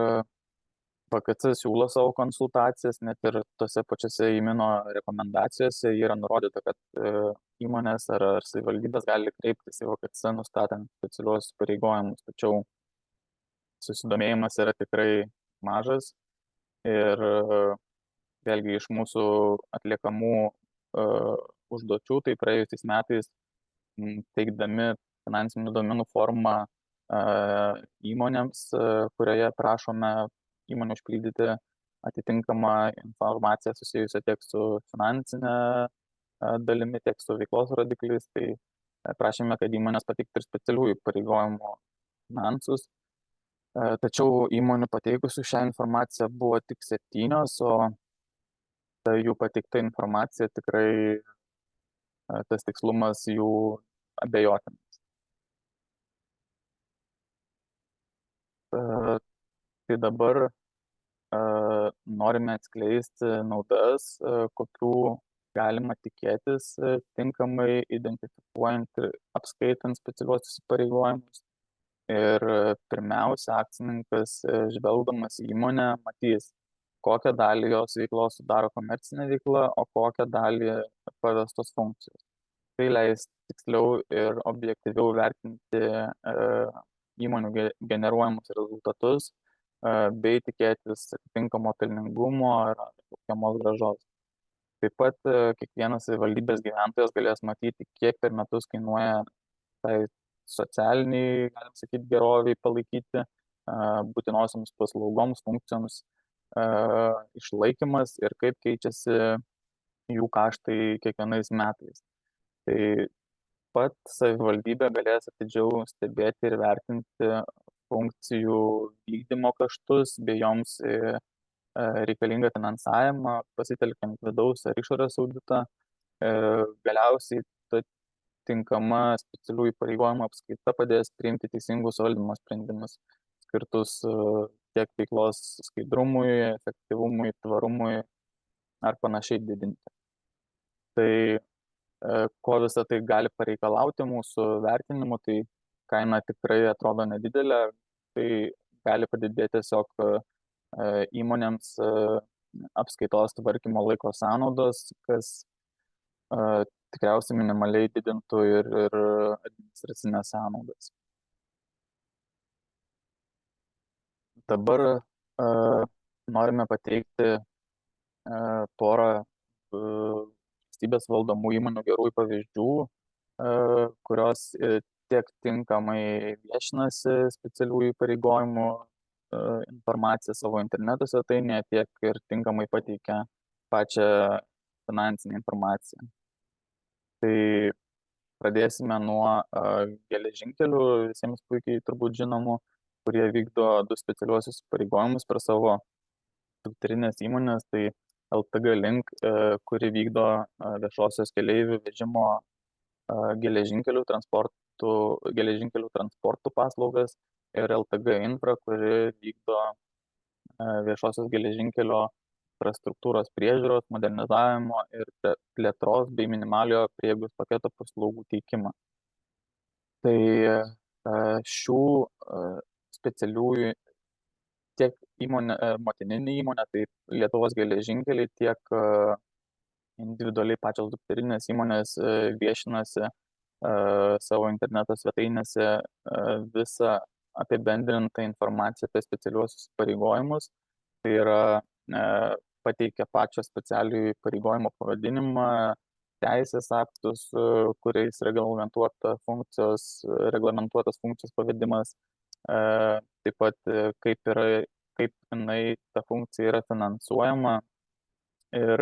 PKC siūlo savo konsultacijas, net ir tose pačiose įmino rekomendacijose yra nurodyta, kad įmonės ar savivaldybės gali kreiptis į PKC nustatant specialiuosius pareigojimus, tačiau susidomėjimas yra tikrai mažas ir vėlgi iš mūsų atliekamų užduočių, tai praėjusiais metais teikdami finansinių duomenų formą įmonėms, kurioje prašome įmonių užpildyti atitinkamą informaciją susijusią tiek su finansinė dalimi, tiek su veiklos rodikliais, tai prašėme, kad įmonės pateiktų ir specialiųjų įpareigojimų finansus. Tačiau įmonių pateikusių šią informaciją buvo tik 7, o ta jų pateikta informacija tikrai tas tikslumas jų abejotinas. Tai dabar norime atskleisti naudas, kokių galima tikėtis tinkamai identifikuojant ir apskaitant specialiuosius įpareigojimus. Ir pirmiausia, akcininkas žvelgdamas į įmonę matys, kokią dalį jos veiklos sudaro komercinė veikla, o kokią dalį pavestos funkcijos. Tai leis tiksliau ir objektyviau vertinti įmonių generuojamus rezultatus bei tikėtis atitinkamo pelningumo ar kokiamos grąžos. Taip pat kiekvienas savivaldybės gyventojas galės matyti, kiek per metus kainuoja tai socialiniai, galim sakyti, geroviai palaikyti, būtinosioms paslaugoms, funkcijoms išlaikymas ir kaip keičiasi jų kaštai kiekvienais metais. Tai pat savivaldybė galės atidžiau stebėti ir vertinti funkcijų vykdymo kaštus bei joms reikalingą finansavimą, pasitelkiant vidaus ar išorės auditą. Galiausiai tinkama specialių įpareigojimų apskaita padės priimti teisingus valdymo sprendimus, skirtus tiek veiklos skaidrumui, efektyvumui, tvarumui ar panašiai didinti. Tai ko visą tai gali pareikalauti mūsų vertinimu, tai kaina tikrai atrodo nedidelė, tai gali padidėti tiesiog įmonėms apskaitos tvarkymo laiko sąnaudos, kas tikriausiai minimaliai didintų ir administracinės sąnaudas. Dabar norime pateikti porą valstybės valdomų įmonių gerųjų pavyzdžių, kurios tiek tinkamai viešinasi specialiųjų įpareigojimų informaciją savo interneto svetainėje, tiek ir tinkamai pateikia pačią finansinę informaciją. Tai pradėsime nuo geležinkelių, visiems puikiai turbūt žinomų, kurie vykdo 2 specialiuosius įpareigojimus per savo dukterinės įmonės, tai LTG Link, kuri vykdo viešosios keleivių vežimo geležinkelių transportų paslaugas, ir LTG Infra, kuri vykdo viešosios geležinkelio infrastruktūros priežiūros, modernizavimo ir plėtros bei minimaliojo prieigos paketo paslaugų teikimą. Tai šių specialiųjų tiek motininė įmonė, tai Lietuvos geležinkeliai, tiek individualiai pačios dukterinės įmonės viešinasi savo interneto svetainėse visą apibendrintą informaciją apie specialiuosius įpareigojimus. Tai yra pateikia pačią specialių įpareigojimo pavadinimą, teisės aktus, kuriais reglamentuotas funkcijos pavedimas, taip pat kaip ta funkcija yra finansuojama ir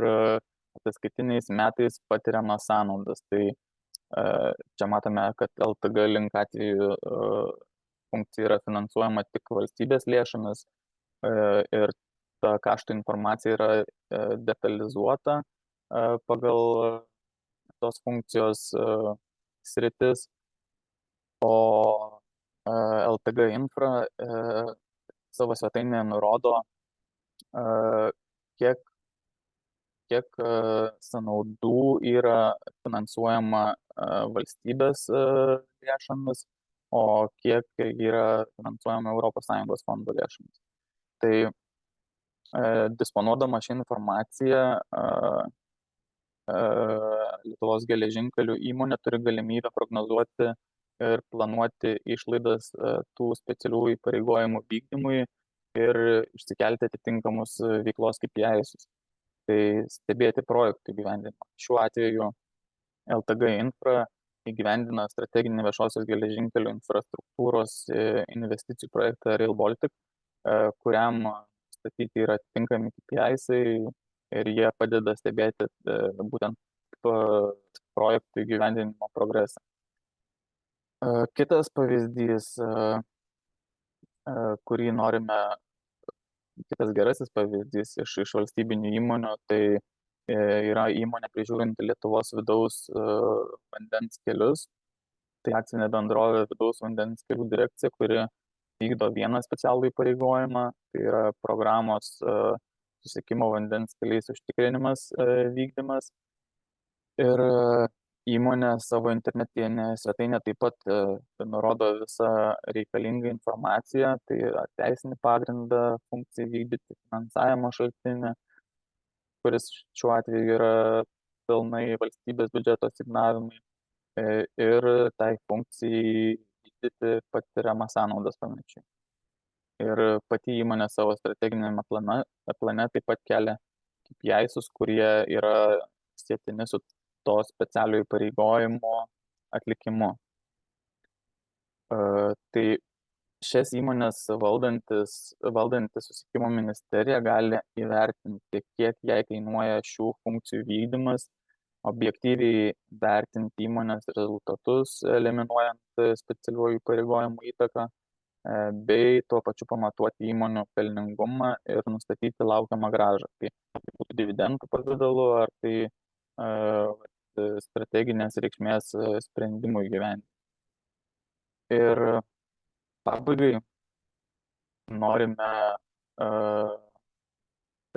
ataskaitiniais metais patiriamas sąnaudas. Tai čia matome, kad LTG link atveju funkcija yra finansuojama tik valstybės lėšomis ir ta kaštų informacija yra detalizuota pagal tos funkcijos sritis, o LTG Infra savo svetainėje nurodo, kiek sąnaudų yra finansuojama valstybės lėšomis, o kiek yra finansuojama ES fondo lėšomis. Tai disponuodama šią informaciją, Lietuvos geležinkelių įmonė turi galimybę prognozuoti ir planuoti išlaidas tų specialių įpareigojimų vykdymui ir išsikelti atitinkamus veiklos KPIs. Tai stebėti projektų įgyvendinimą. Šiuo atveju LTG Infra įgyvendina strateginį viešosios geležinkelių infrastruktūros investicijų projektą Rail Baltic, kuriam statyti yra atitinkami KPIs ir jie padeda stebėti būtent projektų įgyvendinimo progresą. Kitas pavyzdys, kitas gerasis pavyzdys iš valstybinių įmonių, tai yra įmonė prižiūrinti Lietuvos vidaus vandens kelius. Tai akcinė bendrovė Vidaus vandens kelių direkcija, kuri vykdo vieną specialų įpareigojimą, tai yra programos susisiekimo vandens keliais užtikrinimas vykdymas. Ir įmonė savo internetinėje svetainėje taip pat nurodo visą reikalingą informaciją, tai yra teisinį pagrindą funkcijai vykdyti, finansavimo šaltinį, kuris šiuo atveju yra pilnai valstybės biudžeto asignavimai, ir tai funkcijai vykdyti patiriamas sąnaudas panašiai. Ir pati įmonė savo strateginėme plane taip pat kelia KPIs, kurie yra sietini su to specialio įpareigojimo atlikimu. Tai šias įmonės valdantis susisiekimo ministerija gali įvertinti, kiek jai kainuoja šių funkcijų vykdymas, objektyviai vertinti įmonės rezultatus, eliminuojant specialiųjų įpareigojimų įtaką, bei tuo pačiu pamatuoti įmonių pelningumą ir nustatyti laukiamą grąžą. Tai būtų dividendų pavidalu, ar tai strateginės reikšmės sprendimų įgyvendinti. Ir pabaigai norime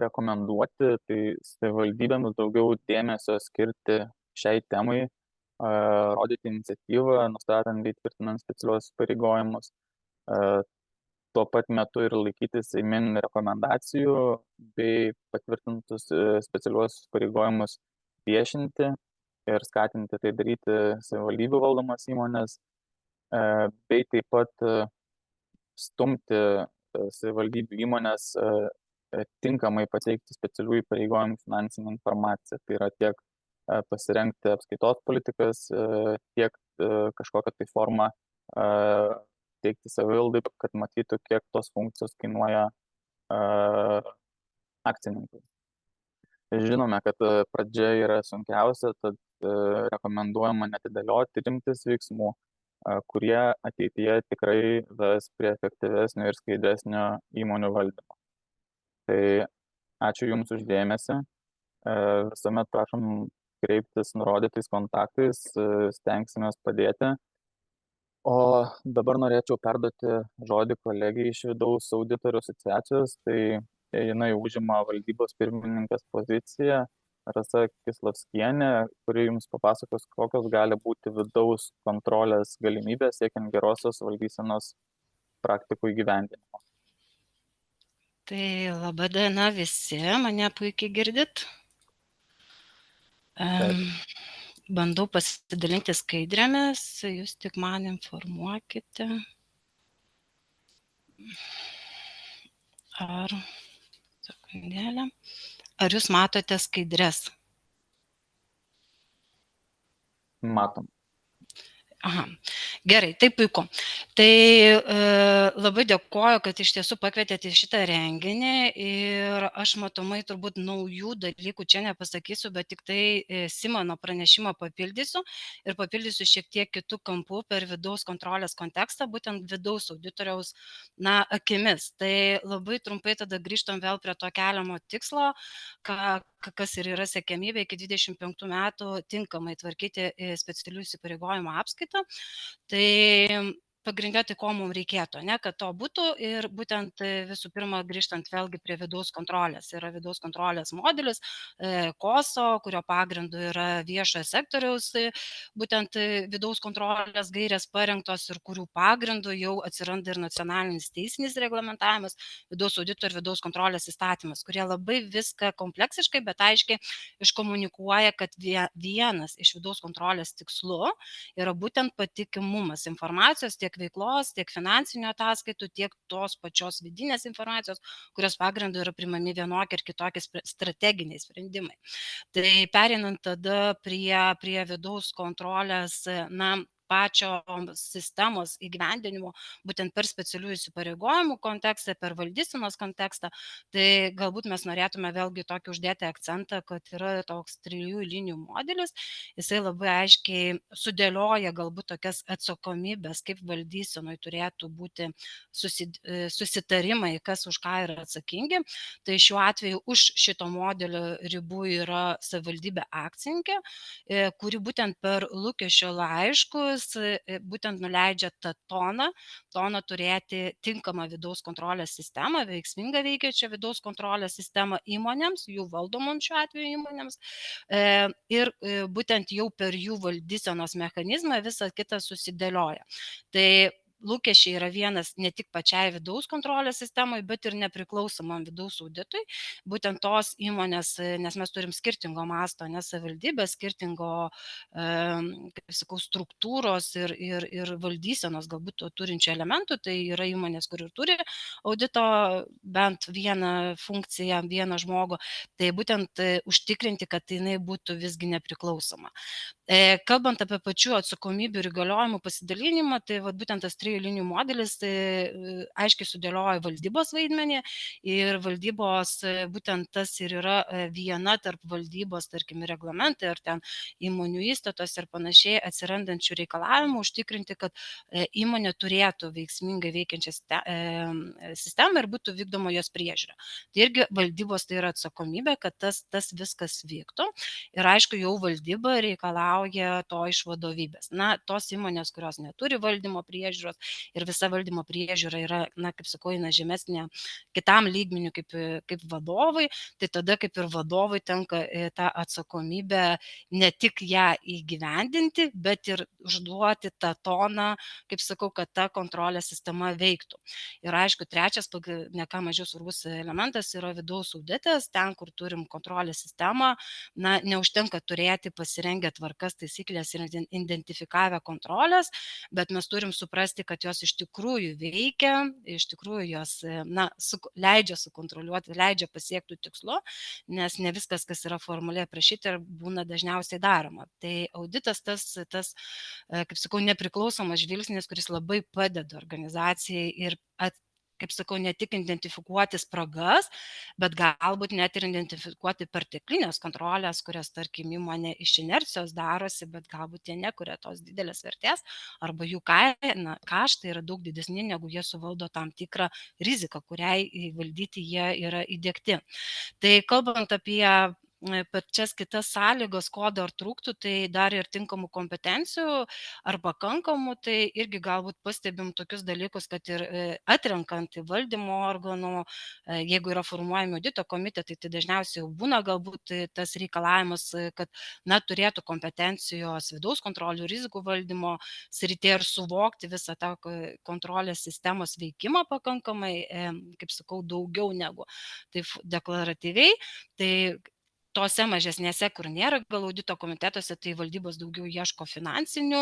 rekomenduoti, tai savivaldybėms daugiau dėmesio skirti šiai temai, rodyti iniciatyvą, nustatant bei tvirtinant specialiuosius įpareigojimus, tuo pat metu ir laikytis seiminių rekomendacijų bei patvirtintus specialiuosius įpareigojimus viešinti ir skatinti tai daryti savivaldybių valdomas įmonės, bei taip pat stumti savivaldybių įmonės tinkamai pateikti specialių įpareigojimų finansinę informaciją. Tai yra tiek pasirengti apskaitos politikas, tiek kažkokią tai formą teikti savivaldai, kad matytų, kiek tos funkcijos kainuoja akcininkui. Žinome, kad pradžia yra sunkiausia, tad rekomenduojama netidėlioti, imtis veiksmų, kurie ateityje tikrai ves prie efektyvesnio ir skaidresnio įmonių valdymo. Tai ačiū Jums už dėmesį. Visuomet prašom kreiptis nurodytais kontaktais, stengsime padėti. O dabar norėčiau perduoti žodį kolegijai iš vidaus auditorių asociacijos, tai jinai užima valdybos pirmininkės poziciją, Rasa Kislavskienė, kuri jums papasakos, kokios gali būti vidaus kontrolės galimybės siekiant gerosios valdysenos praktikų įgyvendinimo. Tai laba diena visi, mane puikiai girdit. Bandau pasidalinti skaidrėmis, jūs tik man informuokite. Sekundėlę. Ar jūs matote skaidrės? Matom. Aha, gerai, tai puiku. Tai labai dėkoju, kad iš tiesų pakvietėte į šitą renginį ir aš matomai turbūt naujų dalykų čia nepasakysiu, bet tik tai Simono pranešimą papildysiu ir papildysiu šiek tiek kitų kampų per vidaus kontrolės kontekstą, būtent vidaus auditoriaus akimis. Tai labai trumpai tada grįžtam vėl prie to keliamo tikslo, kas ir yra siekiamybė iki 25 metų tinkamai tvarkyti specialių įsipareigojimų apskaitą. Tai pagrindė, tai ko mums reikėtų, ne, kad to būtų ir būtent visų pirma grįžtant vėlgi prie vidaus kontrolės. Yra vidaus kontrolės modelis KOSO, kurio pagrindu yra viešojo sektoriaus būtent vidaus kontrolės gairės parengtos ir kurių pagrindu jau atsiranda ir nacionalinis teisinis reglamentavimas, vidaus audito ir vidaus kontrolės įstatymas, kurie labai viską kompleksiškai, bet aiškiai iškomunikuoja, kad vienas iš vidaus kontrolės tikslų yra būtent patikimumas informacijos tiek veiklos, tiek finansinių ataskaitų, tiek tos pačios vidinės informacijos, kurios pagrindu yra primami vienokie ir kitokie strateginiai sprendimai. Tai pereinant tada prie vidaus kontrolės, pačio sistemos įgyvendinimo, būtent per specialių įsipareigojimų kontekstą, per valdysenos kontekstą, tai galbūt mes norėtume vėlgi tokį uždėti akcentą, kad yra toks 3 linijų modelis, jisai labai aiškiai sudėlioja galbūt tokias atsakomybės, kaip valdysenoj turėtų būti susitarimai, kas už ką yra atsakingi. Tai šiuo atveju už šito modelio ribų yra savivaldybė akcininkė, kuri būtent per lūkesčio laiškus būtent nuleidžia tą toną turėti tinkamą vidaus kontrolės sistemą, veiksmingą veikiančią vidaus kontrolės sistemą įmonėms, jų valdomoms šiuo atveju įmonėms, ir būtent jau per jų valdysenos mechanizmą visą kitą susidėlioja. Tai lūkesčiai yra vienas ne tik pačiai vidaus kontrolės sistemai, bet ir nepriklausomam vidaus auditui. Būtent tos įmonės, nes mes turim skirtingo masto, savivaldybės, skirtingo, kaip sakau, struktūros ir valdysenos galbūt turinčių elementų, tai yra įmonės, kur ir turi audito bent vieną funkciją, vieną žmogų, tai būtent užtikrinti, kad jinai būtų visgi nepriklausoma. Kalbant apie pačių atsakomybių ir įgaliojimų pasidalinimą, tai būtent tas 3 linijų modelis tai aiškiai sudėlioja valdybos vaidmenį ir valdybos būtent tas ir yra viena tarp valdybos, tarkim, reglamentai ar ten įmonių įstatos ir panašiai atsirandančių reikalavimų užtikrinti, kad įmonė turėtų veiksmingai veikiančią sistemą ir būtų vykdoma jos priežiūra. Tai irgi valdybos tai yra atsakomybė, kad tas viskas vyktų ir aišku, jau valdyba reikalauja to iš vadovybės. Tos įmonės, kurios neturi valdymo priežiūros ir visa valdymo priežiūra yra, kaip sakau, eina žemesnė kitam lygmeniu kaip vadovai, tai tada kaip ir vadovai tenka tą atsakomybę ne tik ją įgyvendinti, bet ir užduoti tą toną, kaip sakau, kad ta kontrolės sistema veiktų. Ir aišku, trečias, ne ką mažiau svarbus elementas yra vidaus auditas, ten, kur turim kontrolės sistemą, neužtenka turėti pasirengę tvarkas, taisyklės ir identifikavę kontrolės, bet mes turim suprasti, kad jos iš tikrųjų veikia, iš tikrųjų jos leidžia sukontroliuoti, leidžia pasiekti tikslo, nes ne viskas, kas yra formaliai aprašyta, būna dažniausiai daroma. Tai auditas tas, kaip sakau, nepriklausomas žvilgsnis, kuris labai padeda organizacijai ir kaip sakau, ne tik identifikuoti spragas, bet galbūt net ir identifikuoti perteklinės kontrolės, kurias, tarkim, įmonė iš inercijos darosi, bet galbūt jie nekuria tos didelės vertės, arba jų kaštai yra daug didesni, negu jie suvaldo tam tikrą riziką, kuriai valdyti jie yra įdiegti. Tai kalbant apie pačias kitas sąlygas, ko dar trūktų, tai dar ir tinkamų kompetencijų ar pakankamų, tai irgi galbūt pastebim tokius dalykus, kad ir atrenkant į valdymo organų, jeigu yra formuojami audito komitetai, tai dažniausiai jau būna galbūt tas reikalavimas, kad turėtų kompetencijos vidaus kontrolių, rizikų valdymo srityje ir suvokti visą tą kontrolės sistemos veikimą pakankamai, kaip sakau, daugiau negu taip deklaratyviai. Tai tose mažesnėse, kur nėra gal audito komitetuose, tai valdybos daugiau ieško finansinių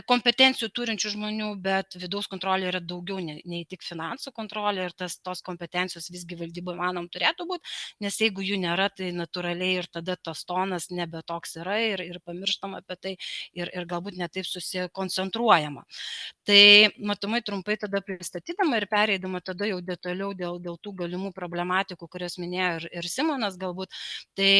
kompetencijų turinčių žmonių, bet vidaus kontrolė yra daugiau nei tik finansų kontrolė ir tos kompetencijos visgi valdyboje, manom, turėtų būti, nes jeigu jų nėra, tai natūraliai ir tada tas tonas nebe toks yra ir pamirštama apie tai ir galbūt netaip susikoncentruojama. Tai matomai trumpai tada pristatydama ir pereidama tada jau detaliau dėl tų galimų problematikų, kurias minėjo ir Simonas galbūt, tai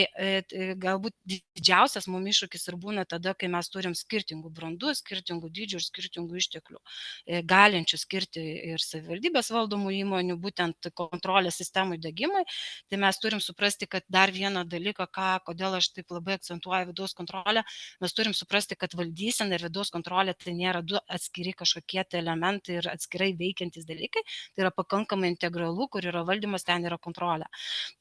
galbūt didžiausias mums iššūkis ir būna tada, kai mes turim skirtingų brandų, skirtingų dydžių ir skirtingų išteklių, galinčių skirti ir savivaldybės valdomų įmonių, būtent kontrolės sistemų įdiegimui, tai mes turim suprasti, kad dar vieną dalyką, kodėl aš taip labai akcentuoju vidaus kontrolę, mes turim suprasti, kad valdysena ir vidaus kontrolė tai nėra du atskiri kažkokie tai elementai ir atskirai veikiantys dalykai, tai yra pakankamai integralu, kur yra valdymas, ten yra kontrolė.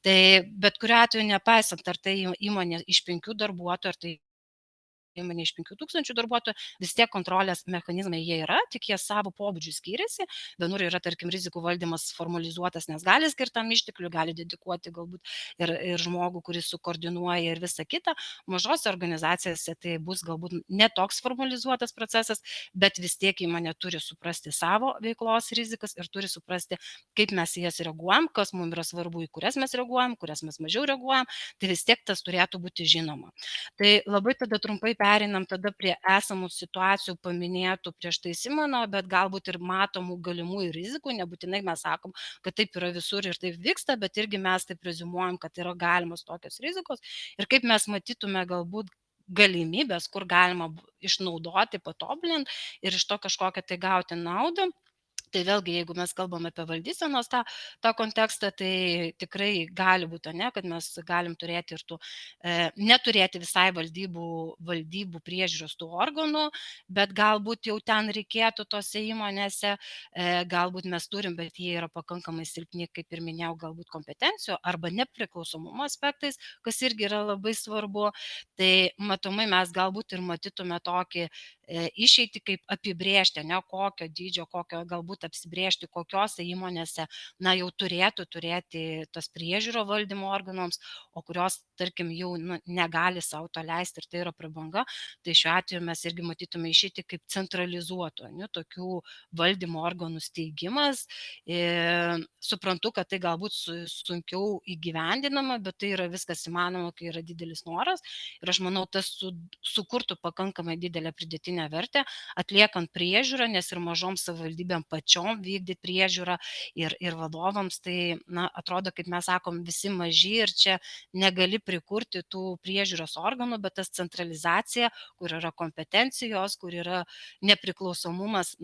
Tai bet kuriuo atveju, nepaisant, ar tai įmonė iš 5 darbuotojų, ar tai įmonė iš 5000 darbuotojų, vis tiek kontrolės mechanizmai jie yra, tik jie savo pobūdžių skiriasi. Vienur yra, tarkim, rizikų valdymas formalizuotas, nes gali skirtam išteklių, gali dedikuoti galbūt ir žmogų, kuris sukoordinuoja ir visa kita. Mažose organizacijose tai bus galbūt netoks formalizuotas procesas, bet vis tiek įmonė turi suprasti savo veiklos rizikas ir turi suprasti, kaip mes į jas reaguojam, kas mums yra svarbu, į kurias mes reaguojam, kurias mes mažiau reaguojam, tai vis tiek tas turėtų būti žinoma. Tai labai tada trumpai pereinam tada prie esamų situacijų paminėtų prieš tai Simono, bet galbūt ir matomų galimų rizikų, nebūtinai mes sakom, kad taip yra visur ir taip vyksta, bet irgi mes taip preziumuojam, kad yra galimos tokios rizikos ir kaip mes matytume galbūt galimybės, kur galima išnaudoti, patobulint ir iš to kažkokią tai gauti naudą. Tai vėlgi, jeigu mes kalbam apie valdysenos tą kontekstą, tai tikrai gali būti, kad mes galim turėti ir tų, neturėti visai valdybų priežiūros tų organų, bet galbūt jau ten reikėtų tose įmonėse, galbūt mes turim, bet jie yra pakankamai silpni, kaip ir minėjau, galbūt kompetencijų arba nepriklausomumo aspektais, kas irgi yra labai svarbu. Tai matomai mes galbūt ir matytume tokį išeiti, kaip apibrėžti, kokio dydžio, kokio galbūt apsibrėžti, kokiose įmonėse jau turėtų turėti tas priežiūro valdymo organams, o kurios, tarkim, jau negali savo to leisti ir tai yra prabanga. Tai šiuo atveju mes irgi matytume išeiti kaip centralizuotų, tokių valdymo organų steigimas. Suprantu, kad tai galbūt sunkiau įgyvendinama, bet tai yra viskas įmanoma, kai yra didelis noras. Ir aš manau, tas sukurtų pakankamai didelę pridėtinę vertę, atliekant priežiūrą, nes ir mažom savivaldybėm pačiom vykdyti priežiūrą ir vadovams, tai atrodo, kaip mes sakom, visi maži ir čia negali prikurti tų priežiūros organų, bet tas centralizacija, kur yra kompetencijos, kur yra nepriklausomumas,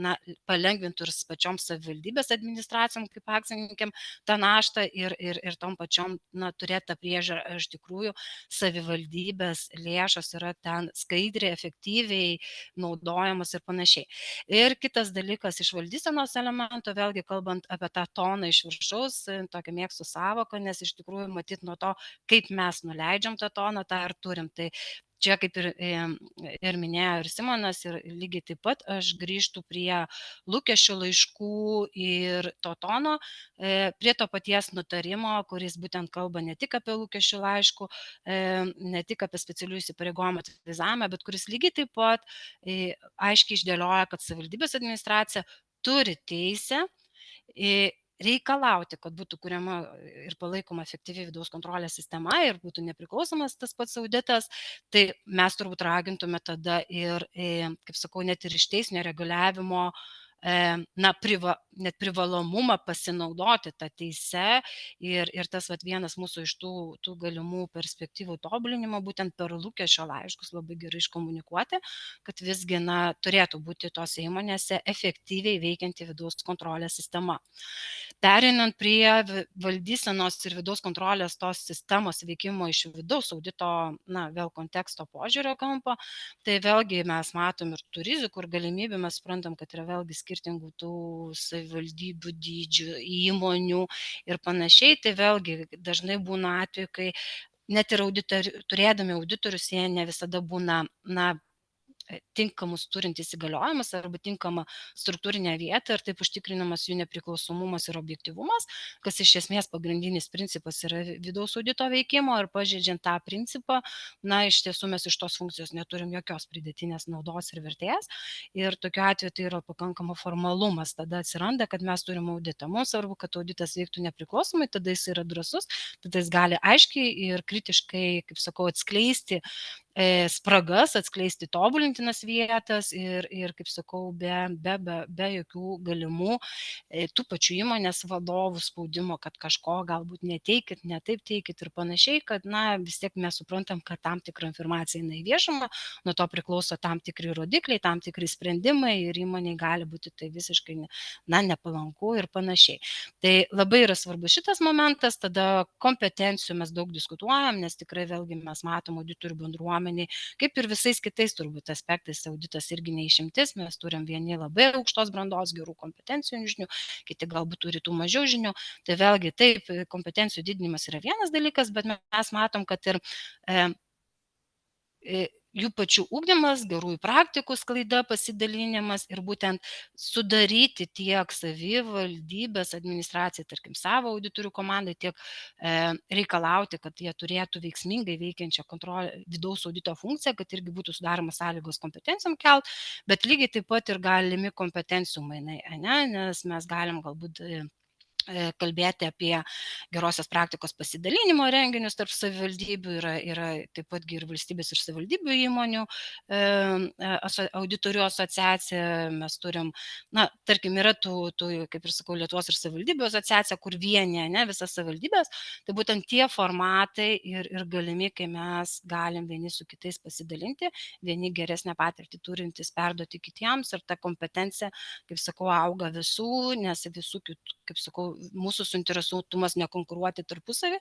palengvintų ir pačiom savivaldybės administracijom kaip akcininkėm tą naštą ir tom pačiom turėti tą priežiūrą. Iš tikrųjų, savivaldybės lėšos yra ten skaidriai, efektyviai naudojamas ir panašiai. Ir kitas dalykas iš valdysenos elemento, vėlgi kalbant apie tą toną iš viršaus, tokią mėgstu sąvoką, nes iš tikrųjų matyt nuo to, kaip mes nuleidžiam tą toną, tą ir turim. Tai čia kaip ir minėjo ir Simonas, ir lygiai taip pat aš grįžtu prie lūkesčių laiškų ir to tono, prie to paties nutarimo, kuris būtent kalba ne tik apie lūkesčių laiškų, ne tik apie specialių įsipareigojimų atvizavimą, bet kuris lygiai taip pat aiškiai išdėlioja, kad savivaldybės administracija turi teisę reikalauti, kad būtų kuriama ir palaikoma efektyvi vidaus kontrolės sistema ir būtų nepriklausomas tas pats auditas. Tai mes turbūt ragintume tada ir, kaip sakau, net ir iš teisinio reguliavimo net privalomumą pasinaudoti tą teise ir tas vat vienas mūsų iš tų galimų perspektyvų tobulinimo būtent per lūkesčio laiškus labai gerai iškomunikuoti, kad visgi turėtų būti tose įmonėse efektyviai veikianti vidaus kontrolės sistema. Pereinant prie valdysenos ir vidaus kontrolės tos sistemos veikimo iš vidaus audito, vėl konteksto požiūrio kampo, tai vėlgi mes matom ir tų rizikų ir galimybių, mes suprantam, kad yra vėlgi skirtingų tų savivaldybių dydžių, įmonių ir panašiai, tai vėlgi dažnai būna atveju, kai net ir turėdami auditorius, jie ne visada būna, tinkamus turintys įgaliojimus arba tinkamą struktūrinę vietą ir taip užtikrinamas jų nepriklausomumas ir objektyvumas, kas iš esmės pagrindinis principas yra vidaus audito veikimo ir pažeidžiant tą principą, iš tiesų mes iš tos funkcijos neturim jokios pridėtinės naudos ir vertės ir tokiu atveju tai yra pakankama formalumas, tada atsiranda, kad mes turim auditą. Mums svarbu, kad auditas veiktų nepriklausomai, tada jis yra drąsus, tada jis gali aiškiai ir kritiškai, kaip sakau, atskleisti spragas, atskleisti tobulintinas vietas ir kaip sakau, be jokių galimų tų pačių įmonės vadovų spaudimo, kad kažko galbūt neteikit, ne taip teikit ir panašiai, kad vis tiek mes suprantam, kad tam tikra informacija eina į viešumą, nuo to priklauso tam tikri rodikliai, tam tikri sprendimai ir įmoniai gali būti tai visiškai nepalanku ir panašiai. Tai labai yra svarbus šitas momentas, tada kompetencijų mes daug diskutuojam, nes tikrai vėlgi mes matom auditorių bendruomenį, kaip ir visais kitais turbūt aspektais, auditas irgi neišimtis, mes turim vieni labai aukštos brandos, gerų kompetencijų žinių, kiti galbūt turi tų mažiau žinių, tai vėlgi taip, kompetencijų didinimas yra vienas dalykas, bet mes matom, kad ir jų pačių ugdymas, gerųjų praktikų sklaida, pasidalinimas ir būtent sudaryti tiek savivaldybės administracijai, tarkim, savo auditorių komandai, tiek reikalauti, kad jie turėtų veiksmingai veikiančią vidaus audito funkciją, kad irgi būtų sudaromas sąlygos kompetencijom kelt, bet lygiai taip pat ir galimi kompetencijų mainai, nes mes galim galbūt kalbėti apie gerosios praktikos pasidalinimo renginius tarp savivaldybių, yra taip pat ir valstybės ir savivaldybių įmonių auditorių asociacija, mes turim, tarkim, yra tų, kaip ir sakau, Lietuvos ir savivaldybių asociacija, kur vienė visas savivaldybės, tai būtent tie formatai ir galimi, kai mes galim vieni su kitais pasidalinti, vieni geresnę patirtį turintys perduoti kitiems ir ta kompetencija, kaip sakau, auga visų, nes visų kitų, kaip sakau, mūsų suinteresuotumas nekonkuruoti tarpusavį,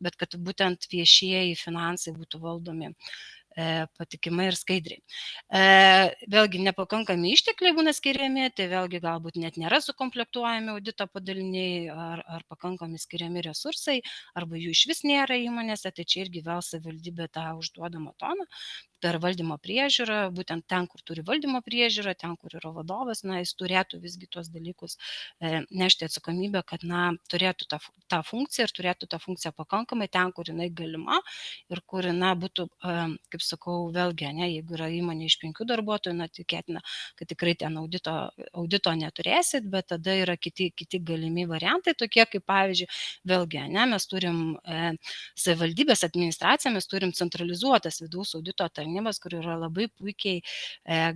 bet kad būtent viešieji finansai būtų valdomi patikimai ir skaidriai. Vėlgi nepakankami ištekliai būna skiriami, tai vėlgi galbūt net nėra sukomplektuojami audito padaliniai ar pakankami skiriami resursai, arba jų iš vis nėra įmonėse, tai čia irgi vėl savivaldybė tą užduodama toną per valdymo priežiūrą, būtent ten, kur turi valdymo priežiūrą, ten, kur yra vadovas, jis turėtų visgi tuos dalykus nešti atsakomybę, kad turėtų tą funkciją ir turėtų tą funkciją pakankamai ten, kur jinai galima ir kur būtų, kaip sakau, vėlgi, jeigu yra įmonė iš 5 darbuotojų, tikėtina, kad tikrai ten audito neturėsit, bet tada yra kiti galimi variantai, tokie kaip pavyzdžiui, vėlgi, mes turim savivaldybės administraciją, mes turim centralizuotas vidaus audito tarnybas, kur yra labai puikiai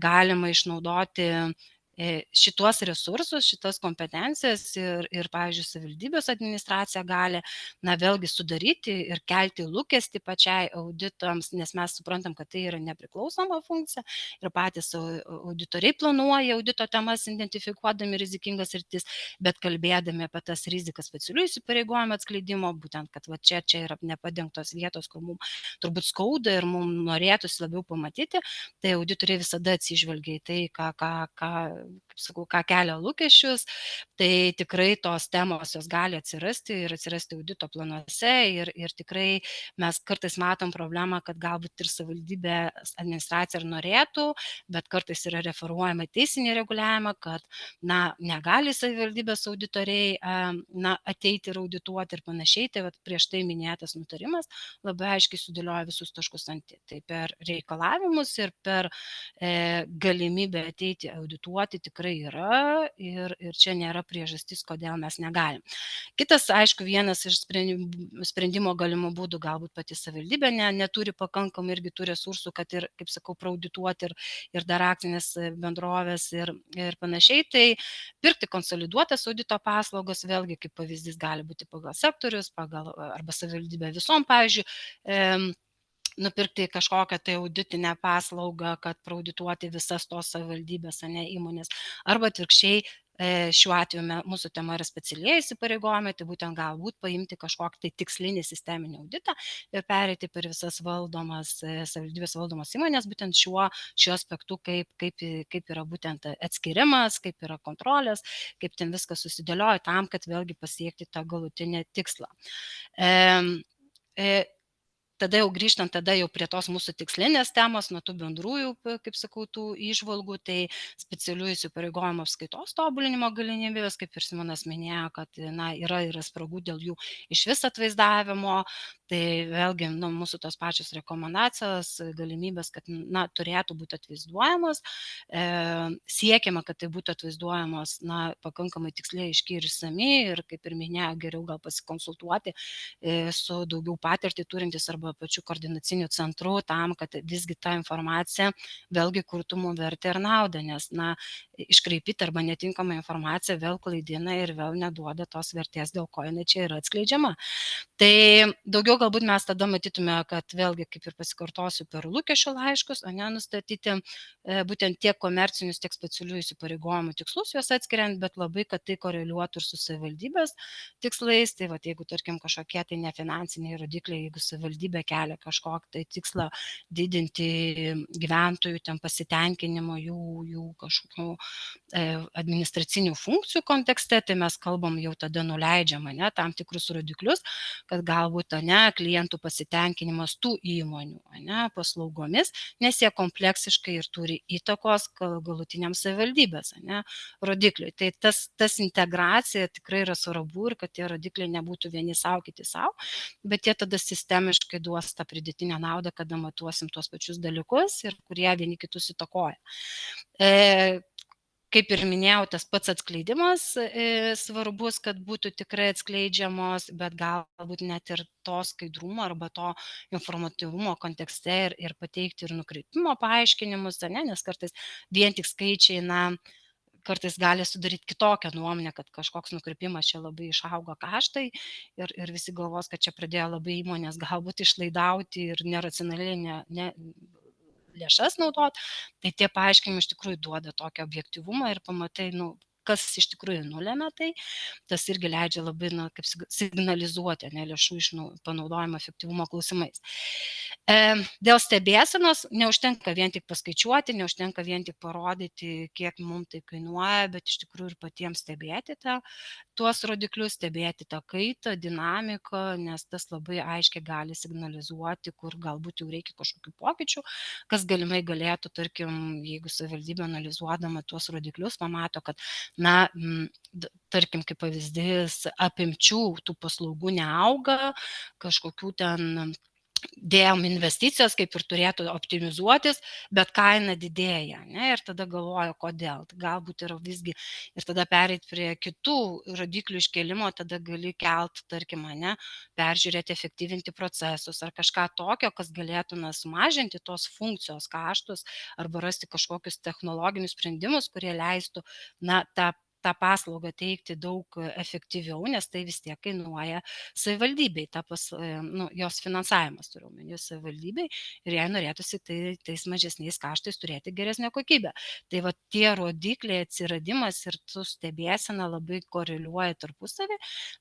galima išnaudoti šituos resursus, šitas kompetencijas ir pavyzdžiui, savivaldybės administracija gali, vėlgi sudaryti ir kelti lūkestį pačiai auditams, nes mes suprantam, kad tai yra nepriklausoma funkcija ir patys auditoriai planuoja audito temas, identifikuodami rizikingas sritis, bet kalbėdami apie tas rizikas specialių įsipareigojimų atskleidimo, būtent, kad čia yra nepadengtos vietos, kur mums turbūt skauda ir mums norėtųsi labiau pamatyti, tai auditoriai visada atsižvelgia į tai, kaip sakau, ką kelia lūkesčius, tai tikrai tos temos jos gali atsirasti ir atsirasti audito planuose ir tikrai mes kartais matom problemą, kad galbūt ir savivaldybės administracija ir norėtų, bet kartais yra referuojama teisinį reguliavimą, kad negali savivaldybės auditoriai ateiti ir audituoti ir panašiai, tai prieš tai minėtas nutarimas labai aiškiai sudėlioja visus taškus ant i. Tai per reikalavimus ir per galimybę ateiti audituoti tikrai tikrai yra ir čia nėra priežastis, kodėl mes negalim. Kitas, aišku, vienas iš sprendimo galimų būdų, galbūt pati savivaldybė neturi pakankamai irgi tų resursų, kad ir, kaip sakau, praudituoti ir dar akcinės bendrovės ir panašiai. Tai pirkti konsoliduotas audito paslaugas, vėlgi kaip pavyzdys gali būti pagal sektorius, arba savivaldybė visom, pavyzdžiui, nupirkti kažkokią tai auditinę paslaugą, kad praudituoti visas tos savivaldybės, ne įmonės. Arba atvirkščiai, šiuo atveju mūsų tema yra specialieji įsipareigojimai, tai būtent galbūt paimti kažkokį tai tikslinį sisteminį auditą ir pereiti per visas savivaldybės valdomas įmonės, būtent šiuo aspektu, kaip yra būtent atskirimas, kaip yra kontrolės, kaip ten viskas susidėlioja tam, kad vėlgi pasiekti tą galutinį tikslą. Tada jau grįžtant prie tos mūsų tikslinės temos, nuo tų bendrųjų, kaip sakau, tų įžvalgų, tai specialiųjų įsipareigojimų apskaitos tobulinimo galimybės, kaip ir Simonas minėjo, kad yra spragų dėl jų iš vis atvaizdavimo, tai vėlgi mūsų tos pačios rekomendacijos, galimybės, kad turėtų būti atvaizduojamos, siekiama, kad tai būtų atvaizduojamos pakankamai tiksliai, aiškiai ir išsamiai, ir kaip ir minėjo, geriau gal pasikonsultuoti su daugiau patirtį turintis arba pačių koordinacinių centrų tam, kad visgi ta informacija vėlgi kurtų mum vertę ir naudą, nes iškraipyti arba netinkama informacija vėl klaidina ir vėl neduoda tos vertės, dėl ko jinai čia yra atskleidžiama. Tai daugiau galbūt mes tada matytume, kad vėlgi, kaip ir pasikartosiu, per lūkesčių laiškus, nustatyti būtent tiek komercinius, tiek specialių įsipareigojimų tikslus juos atskiriant, bet labai, kad tai koreliuotų ir su savivaldybės tikslais. Tai jeigu, tarkim, kažkokie tai nefinansiniai rodikliai, jeigu savivaldybė kelia kažkokį tai tikslą didinti gyventojų pasitenkinimo, jų kažkokių administracinių funkcijų kontekste, tai mes kalbam jau tada nuleidžiam tam tikrus rodiklius, kad galbūt klientų pasitenkinimas tų įmonių paslaugomis, nes jie kompleksiškai ir turi įtakos galutiniam savivaldybės rodikliui. Tai tas integracija tikrai yra svarbu ir kad tie rodikliai nebūtų vieni savo, kiti savo, bet jie tada sistemiškai duos tą pridėtinę naudą, kada matuosim tuos pačius dalykus ir kurie vieni kitus įtakoja. Kaip ir minėjau, tas pats atskleidimas svarbus, kad būtų tikrai atskleidžiamos, bet galbūt net ir to skaidrumo arba to informatyvumo kontekste ir pateikti ir nukreipimo paaiškinimus, nes kartais vien tik skaičiai, kartais gali sudaryti kitokią nuomonę, kad kažkoks nukreipimas čia labai išaugo kaštai ir visi galvos, kad čia pradėjo labai įmonės galbūt išlaidauti ir neracionaliai lėšas naudoti, tai tie paaiškinimai iš tikrųjų duoda tokį objektyvumą ir pamatai, kas iš tikrųjų nulėmė tai, tas irgi leidžia labai, kaip signalizuoti lėšų panaudojimo efektyvumo klausimais. Dėl stebėsenos neužtenka vien tik paskaičiuoti, neužtenka vien tik parodyti, kiek mums tai kainuoja, bet iš tikrųjų ir patiems stebėti tuos rodiklius, stebėti tą kaitą, dinamiką, nes tas labai aiškiai gali signalizuoti, kur galbūt jau reikia kažkokių pokyčių, kas galimai galėtų, tarkim, jeigu savivaldybė analizuodama tuos rodiklius, pamato, kad tarkim, kaip pavyzdys, apimčių tų paslaugų neauga, kažkokių ten dėjom investicijas, kaip ir turėtų optimizuotis, bet kaina didėja, ir tada galvoju, kodėl. Galbūt yra visgi ir tada pereiti prie kitų rodiklių iškelimo, tada gali kelt, tarkim, peržiūrėti, efektyvinti procesus ar kažką tokio, kas galėtų sumažinti tos funkcijos kaštus arba rasti kažkokius technologinius sprendimus, kurie leistų tą paslaugą teikti daug efektyviau, nes tai vis tiek kainuoja savivaldybei, jos finansavimas turiu omeny savivaldybei ir jai norėtųsi tais mažesniais kaštais turėti geresnę kokybę. Tai tie rodikliai atsiradimas ir tu stebėsena labai koreliuoja tarpusavį,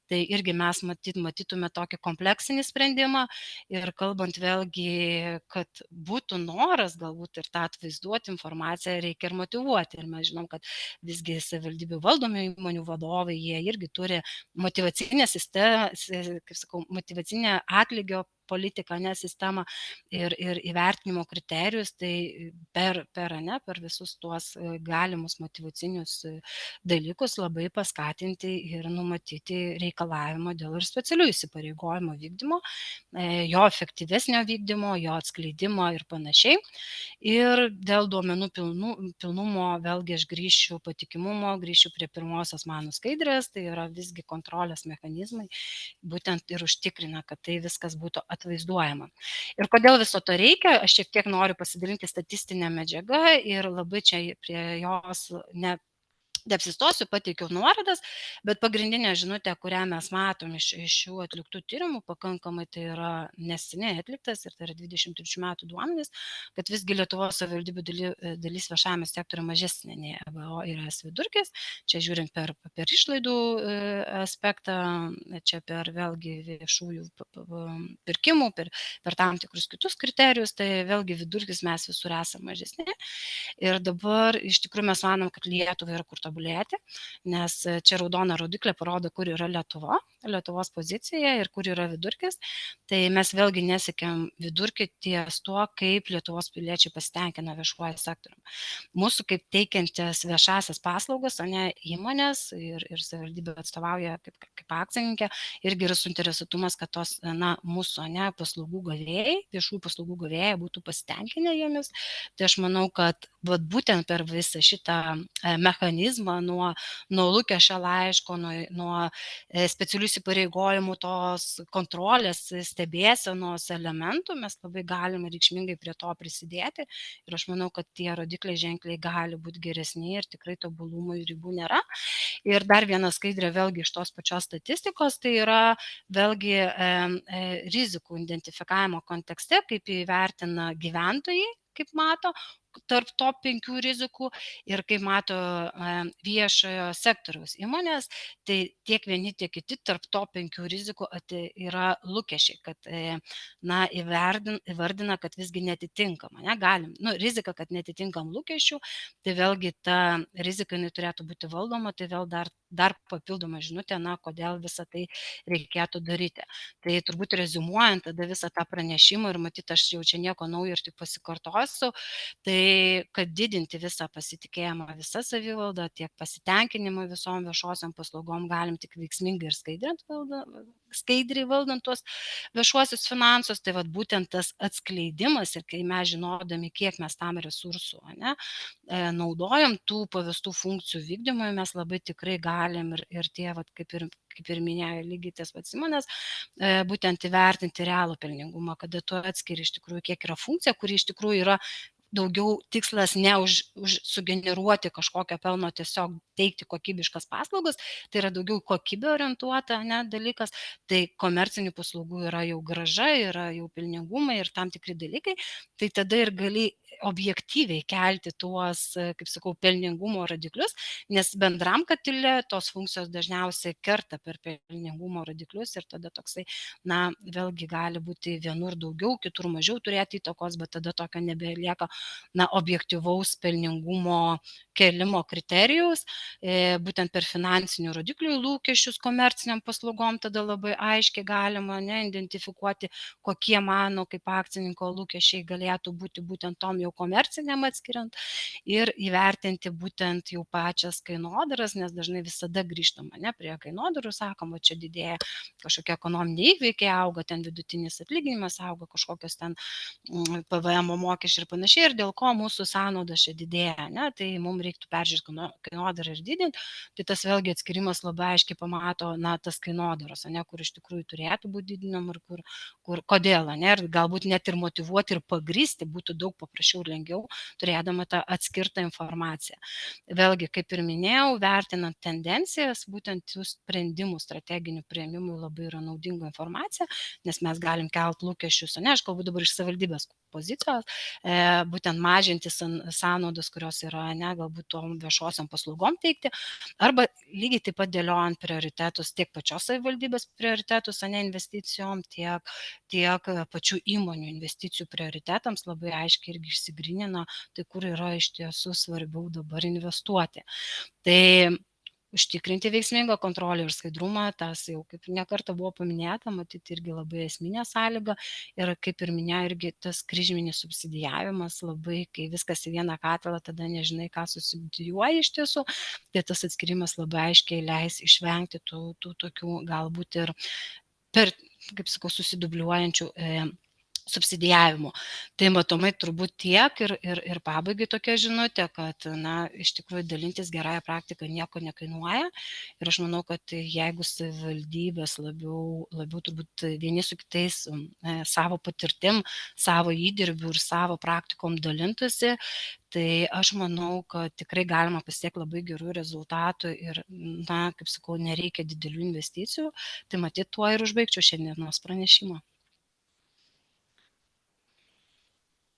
tai irgi mes matytume tokį kompleksinį sprendimą ir kalbant vėlgi, kad būtų noras galbūt ir tą atvaizduoti informaciją reikia ir motyvuoti. Ir mes žinom, kad visgi savivaldybių valdomi įmonių vadovai, jie irgi turi motyvacinę sistemą, kaip sakau, motyvacinę atlygio politiką, ne sistemą ir įvertinimo kriterijus, tai per visus tuos galimus motyvacinius dalykus labai paskatinti ir numatyti reikalavimą dėl ir specialių įsipareigojimų vykdymo, jo efektyvesnio vykdymo, jo atskleidimo ir panašiai. Ir dėl duomenų pilnumo vėlgi aš grįšiu prie pirmosios mano skaidrės, tai yra visgi kontrolės mechanizmai, būtent ir užtikrina, kad tai viskas būtų atvaizduojama. Ir kodėl viso to reikia, aš šiek tiek noriu pasidalinti statistinę medžiagą ir labai čia prie jos neapsistosiu, pateikiau nuorodas, bet pagrindinė žinutė, kurią mes matom iš šių atliktų tyrimų, pakankamai tai yra neseniai atliktas ir tai yra 23 metų duomenys, kad visgi Lietuvos savivaldybių dalis viešajame sektoriuje mažesnė nei EBO ir ES vidurkis. Čia žiūrint per išlaidų aspektą, čia per vėlgi viešųjų pirkimų, per tam tikrus kitus kriterijus, tai vėlgi vidurkis mes visur esame mažesni. Ir dabar iš tikrųjų mes manom, kad Lietuvai yra kur tobulėti, nes čia raudona rodiklė parodo, kur yra Lietuvos pozicija ir kur yra vidurkis. Tai mes vėlgi nesiekėm vidurkį ties tuo, kaip Lietuvos piliečiai pasitenkina viešuoju sektoriumi. Mūsų kaip teikiantis viešasias paslaugas, o ne įmonės ir savivaldybė atstovauja kaip akcininkė, irgi yra suinteresuotumas, kad tos mūsų paslaugų gavėjai, viešųjų paslaugų gavėjai būtų pasitenkinę jomis. Tai aš manau, kad būtent per visą šitą mechanizmą nuo lūkesčio laiško, nuo specialių įsipareigojimų, tos kontrolės, stebėsenos elementų mes labai galime reikšmingai prie to prisidėti ir aš manau, kad tie rodikliai ženkliai gali būti geresni ir tikrai tobulumo ribų nėra. Ir dar viena skaidrė vėlgi iš tos pačios statistikos, tai yra vėlgi rizikų identifikavimo kontekste, kaip įvertina gyventojai, kaip mato, tarp top 5 rizikų ir kaip mato viešojo sektoriaus įmonės, tai tiek vieni, tiek kiti tarp top 5 rizikų yra lūkesčiai, kad įvardina, kad visgi netitinkama. Rizika, kad netitinkam lūkesčių, tai vėlgi ta rizika turėtų būti valdoma, tai vėl dar papildoma žinutė, kodėl visą tai reikėtų daryti. Tai turbūt reziumuojant tada visą tą pranešimą ir matyti, aš jau čia nieko naujo ir tik pasikartosiu, tai kad didinti visą pasitikėjimą visą savivaldą, tiek pasitenkinimą visom viešosiam paslaugom galim tik veiksmingai ir skaidriai valdant tuos viešuosius finansus, tai būtent tas atskleidimas ir kai mes žinodami, kiek mes tam resursų naudojam tų pavestų funkcijų vykdymui, mes labai tikrai galim ir tie, kaip ir minėjo lygiai tas pats įmonės, būtent įvertinti realų pelningumą, kada tu atskiri iš tikrųjų, kiek yra funkcija, kuri iš tikrųjų yra daugiau tikslas ne sugeneruoti kažkokio pelno, tiesiog teikti kokybiškas paslaugas, tai yra daugiau kokybė orientuota dalykas, tai komercinių paslaugų yra jau grąža, yra jau pelningumai ir tam tikri dalykai, tai tada ir gali objektyviai kelti tuos, kaip sakau, pelningumo rodiklius, nes bendram katile tos funkcijos dažniausiai kerta per pelningumo rodiklius ir tada toksai, vėlgi gali būti vienur daugiau, kitur mažiau turėti įtakos, bet tada tokio nebelieka objektyvaus pelningumo kelimo kriterijaus, būtent per finansinių rodiklių lūkesčius komerciniam paslaugom tada labai aiškiai galima identifikuoti, kokie mano kaip akcininko lūkesčiai galėtų būti būtent tom jau komerciniam atskiriant ir įvertinti būtent jau pačias kainodaras, nes dažnai visada grįžtama prie kainodarų, sakoma, čia didėja kažkokie ekonominiai įvykiai, auga ten vidutinis atlyginimas, auga kažkokios ten PVM mokesčiai ir panašiai, ir dėl ko mūsų sąnaudos čia didėja, tai mums reiktų peržiūrėti kainodarą ir didinti, tai tas vėlgi atskirimas labai aiškiai pamato, tas kainodaros, kur iš tikrųjų turėtų būti didinam ir kodėl, ir galbūt net ir motyvuoti ir pagrysti būtų daug paprasčiau ir lengviau, turėdama tą atskirtą informaciją. Vėlgi, kaip ir minėjau, vertinant tendencijas, būtent tų sprendimų strateginių priėmimų labai yra naudinga informacija, nes mes galim kelt lūkesčius, aš kalbu dabar iš savivaldybės pozicijos, būtent mažinti sąnaudas, kurios yra galbūt tom viešosiam paslaugom teikti, arba lygiai taip pat dėliojant prioritetus, tiek pačios savivaldybės prioritetus, investicijom, tiek pačių įmonių investicijų prioritetams labai aiškiai irgi išsigrynina, tai kur yra iš tiesų svarbiau dabar investuoti. Tai užtikrinti veiksmingą kontrolę ir skaidrumą, tas jau kaip nekartą buvo paminėta, matyti irgi labai esminė sąlyga. Ir kaip ir minėjo, irgi tas kryžminis subsidijavimas labai, kai viskas į vieną katilą, tada nežinai, ką subsidijuoji iš tiesų, tai tas atskirimas labai aiškiai leis išvengti tų tokių galbūt ir per, kaip sakau, susidubliuojančių subsidijavimo. Tai matomai turbūt tiek ir pabaigai tokia žinutė, kad iš tikrųjų dalintis gerąją praktiką nieko nekainuoja. Ir aš manau, kad jeigu savivaldybės labiau turbūt vieni su kitais savo patirtim, savo įdirbiu ir savo praktikom dalintųsi, tai aš manau, kad tikrai galima pasiekti labai gerų rezultatų ir, kaip sakau, nereikia didelių investicijų. Tai matyt, tuo ir užbaigčiau šiandienos pranešimą.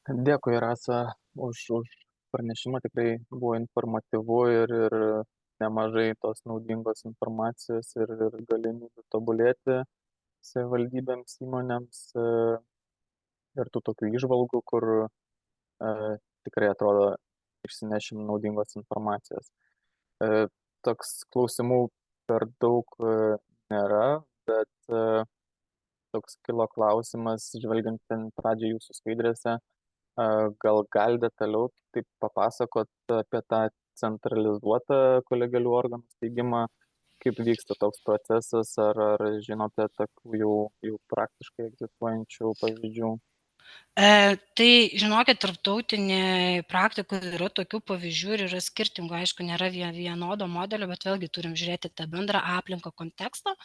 Dėkui, Rasa, už pranešimą, tikrai buvo informatyvu ir nemažai tos naudingos informacijos ir galimybių tobulėti savivaldybėms, įmonėms ir tų tokių įžvalgų, kur tikrai atrodo išsinešim naudingos informacijos. Toks klausimų per daug nėra, bet toks kilo klausimas, žvelgiant ten pradžią jūsų skaidrėse, gal gali detaliau taip papasakot apie tą centralizuotą kolegialių organų steigimą, kaip vyksta toks procesas, ar žinote tokių jau praktiškai egzistuojančių pavyzdžių? Tai žinokit, tarptautinėje praktikoje yra tokių pavyzdžių ir yra skirtingų, aišku, nėra vienodo modelio, bet vėlgi turim žiūrėti tą bendrą aplinką, kontekstą,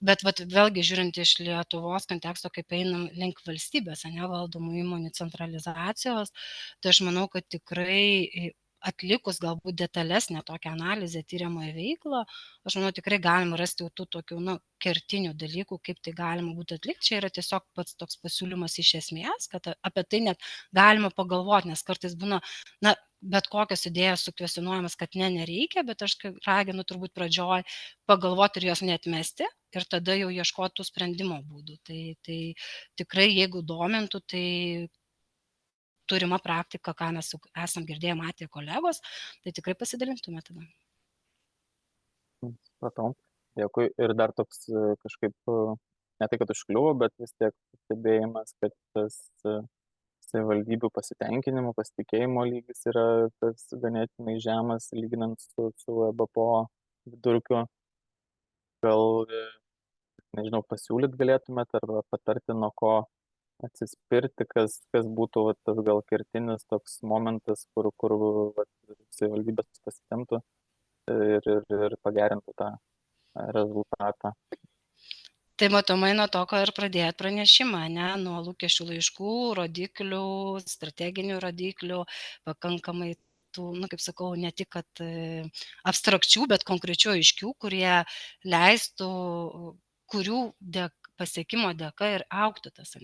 bet vėlgi žiūrint iš Lietuvos konteksto, kaip einam link valstybės, nevaldomų įmonių centralizacijos, tai aš manau, kad tikrai atlikus galbūt detalesnę tokią analizę, tyriamąją veiklą, aš manau, tikrai galima rasti tų tokių kertinių dalykų, kaip tai galima būtų atlikti. Čia yra tiesiog pats toks pasiūlymas iš esmės, kad apie tai net galima pagalvoti, nes kartais būna, bet kokios idėjos sukvestionuojamas, kad nereikia, bet aš raginu turbūt pradžioj pagalvoti ir jos neatmesti ir tada jau ieškoti tų sprendimo būdų. Tai tikrai, jeigu domintų, tai turima praktika, ką mes esam girdėję, matę kolegos, tai tikrai pasidalintume tada. Supratau. Dėkui. Ir dar toks kažkaip, ne tai, kad užkliuvo, bet vis tiek stebėjimas, kad tas savivaldybių pasitenkinimo, pasitikėjimo lygis yra tas ganėtinai žemas, lyginant su EBPO vidurkiu. Gal, nežinau, pasiūlyt galėtumėt arba patarti, nuo ko atsispirti, kas būtų tas gal kertinis toks momentas, kur savivaldybės pasitemtų ir pagerintų tą rezultatą. Tai matomai nuo to, ko ir pradėjot pranešimą, nuo lūkesčių laiškų, rodiklių, strateginių rodiklių, pakankamai tų, kaip sakau, ne tik kad abstrakčių, bet konkrečių aiškių, kurie leistų, kurių pasiekimo dėka ir augtų tas,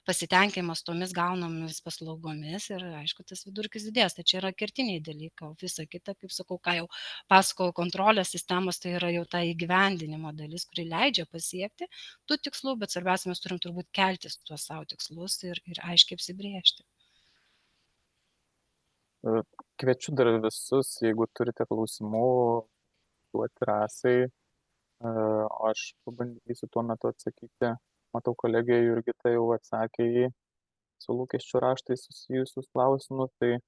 pasitenkinimas tomis gaunamomis paslaugomis ir, aišku, tas vidurkis didės. Tai čia yra kertiniai dalykai, o visa kita, kaip sakau, ką jau pasakojau, kontrolės sistemos, tai yra jau ta įgyvendinimo dalis, kuri leidžia pasiekti tų tikslų, bet svarbiausia, mes turim turbūt keltis tuos savo tikslus ir aiškiai apsibriežti. Kviečiu dar visus, jeigu turite klausimų, duoti Rasai. O aš pabandysiu tuo metu atsakyti. Matau, kolegė Jurgita jau atsakė į su lūkesčių raštais susijusius klausimus, tai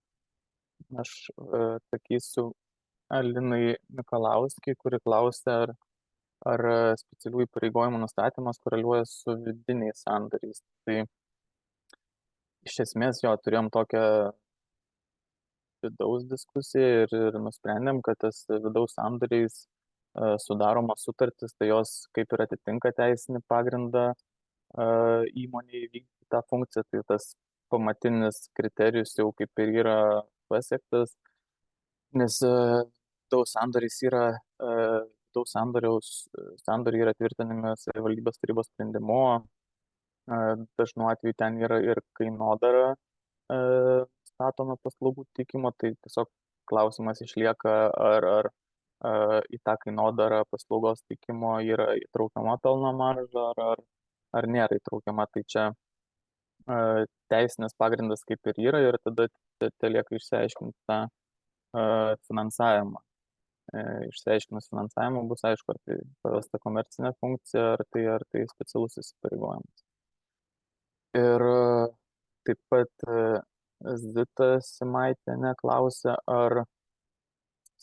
aš atsakysiu Alinai Mikalauskiai, kuri klausė, ar specialių įpareigojimų nustatymas koreliuoja su vidiniais sandoriais. Tai iš esmės turėjom tokią vidaus diskusiją ir nusprendėm, kad tas vidaus sandoriais sudaromos sutartis, tai jos kaip ir atitinka teisinį pagrindą įmonėje vykdyti tą funkciją, tai tas pamatinis kriterijus jau kaip ir yra pasiektas, nes vidaus sandoriai yra tvirtinami savivaldybės tarybos sprendimu, dažnu atveju ten yra ir kainodara statoma paslaugų teikimo, tai tiesiog klausimas išlieka, ar į tą kainodarą paslaugos teikimo yra įtraukiama pelno marža, ar nėra įtraukiama. Tai čia teisinės pagrindas kaip ir yra ir tada lieka išsiaiškinti tą finansavimą. išsiaiškinus finansavimą bus aišku, ar tai pavesta komercinė funkcija, ar tai specialus įsipareigojimas. Ir taip pat Zita Simaitienė klausė, ar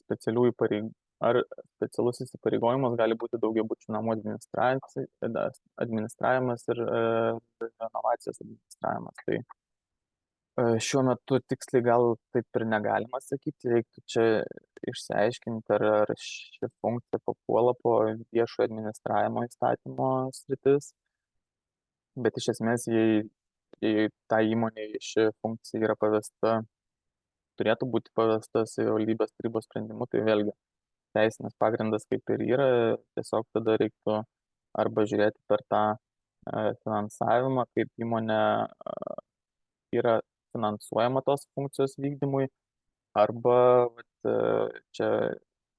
specialus įsipareigojimas gali būti daugiabučių namų administravimas ir renovacijos administravimas. Tai šiuo metu tiksliai gal taip ir negalima sakyti, reiktų čia išsiaiškinti, ar ši funkcija papuola po viešojo administravimo įstatymo sritis, bet iš esmės, jei tą įmonę ši funkcija yra pavesta, turėtų būti pavesta savivaldybės tarybos sprendimu, tai vėlgi teisinis pagrindas kaip ir yra, tiesiog tada reiktų arba žiūrėti per tą finansavimą, kaip įmonė yra finansuojama tos funkcijos vykdymui, arba čia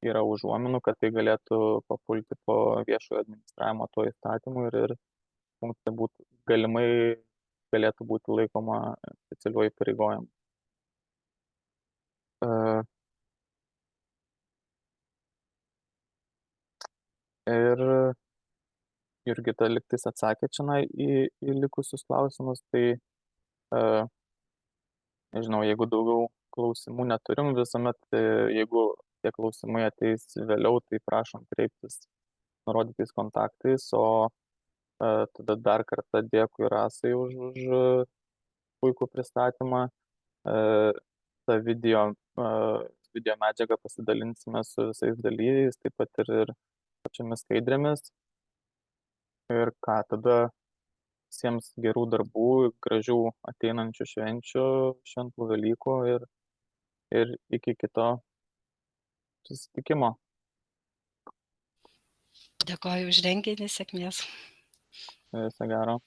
yra užuominų, kad tai galėtų papulti po viešojo administravimo to įstatymu ir funkcija galimai galėtų būti laikoma specialiuoju įpareigojimu. Ir Jurgita lygtais atsakė čia į likusius klausimus, tai nežinau, jeigu daugiau klausimų neturim, visuomet, jeigu tie klausimai ateis vėliau, tai prašom kreiptis nurodytais kontaktais, o tada dar kartą dėkui Rasai už puikų pristatymą. Ta video medžiagą pasidalinsime su visais dalyviais, taip pat ir pačiomis skaidrėmis. Ir ką, tada visiems gerų darbų, gražių ateinančių šventų Velykų ir iki kito susitikimo. Dėkoju už renginį, sėkmės. Viso gero.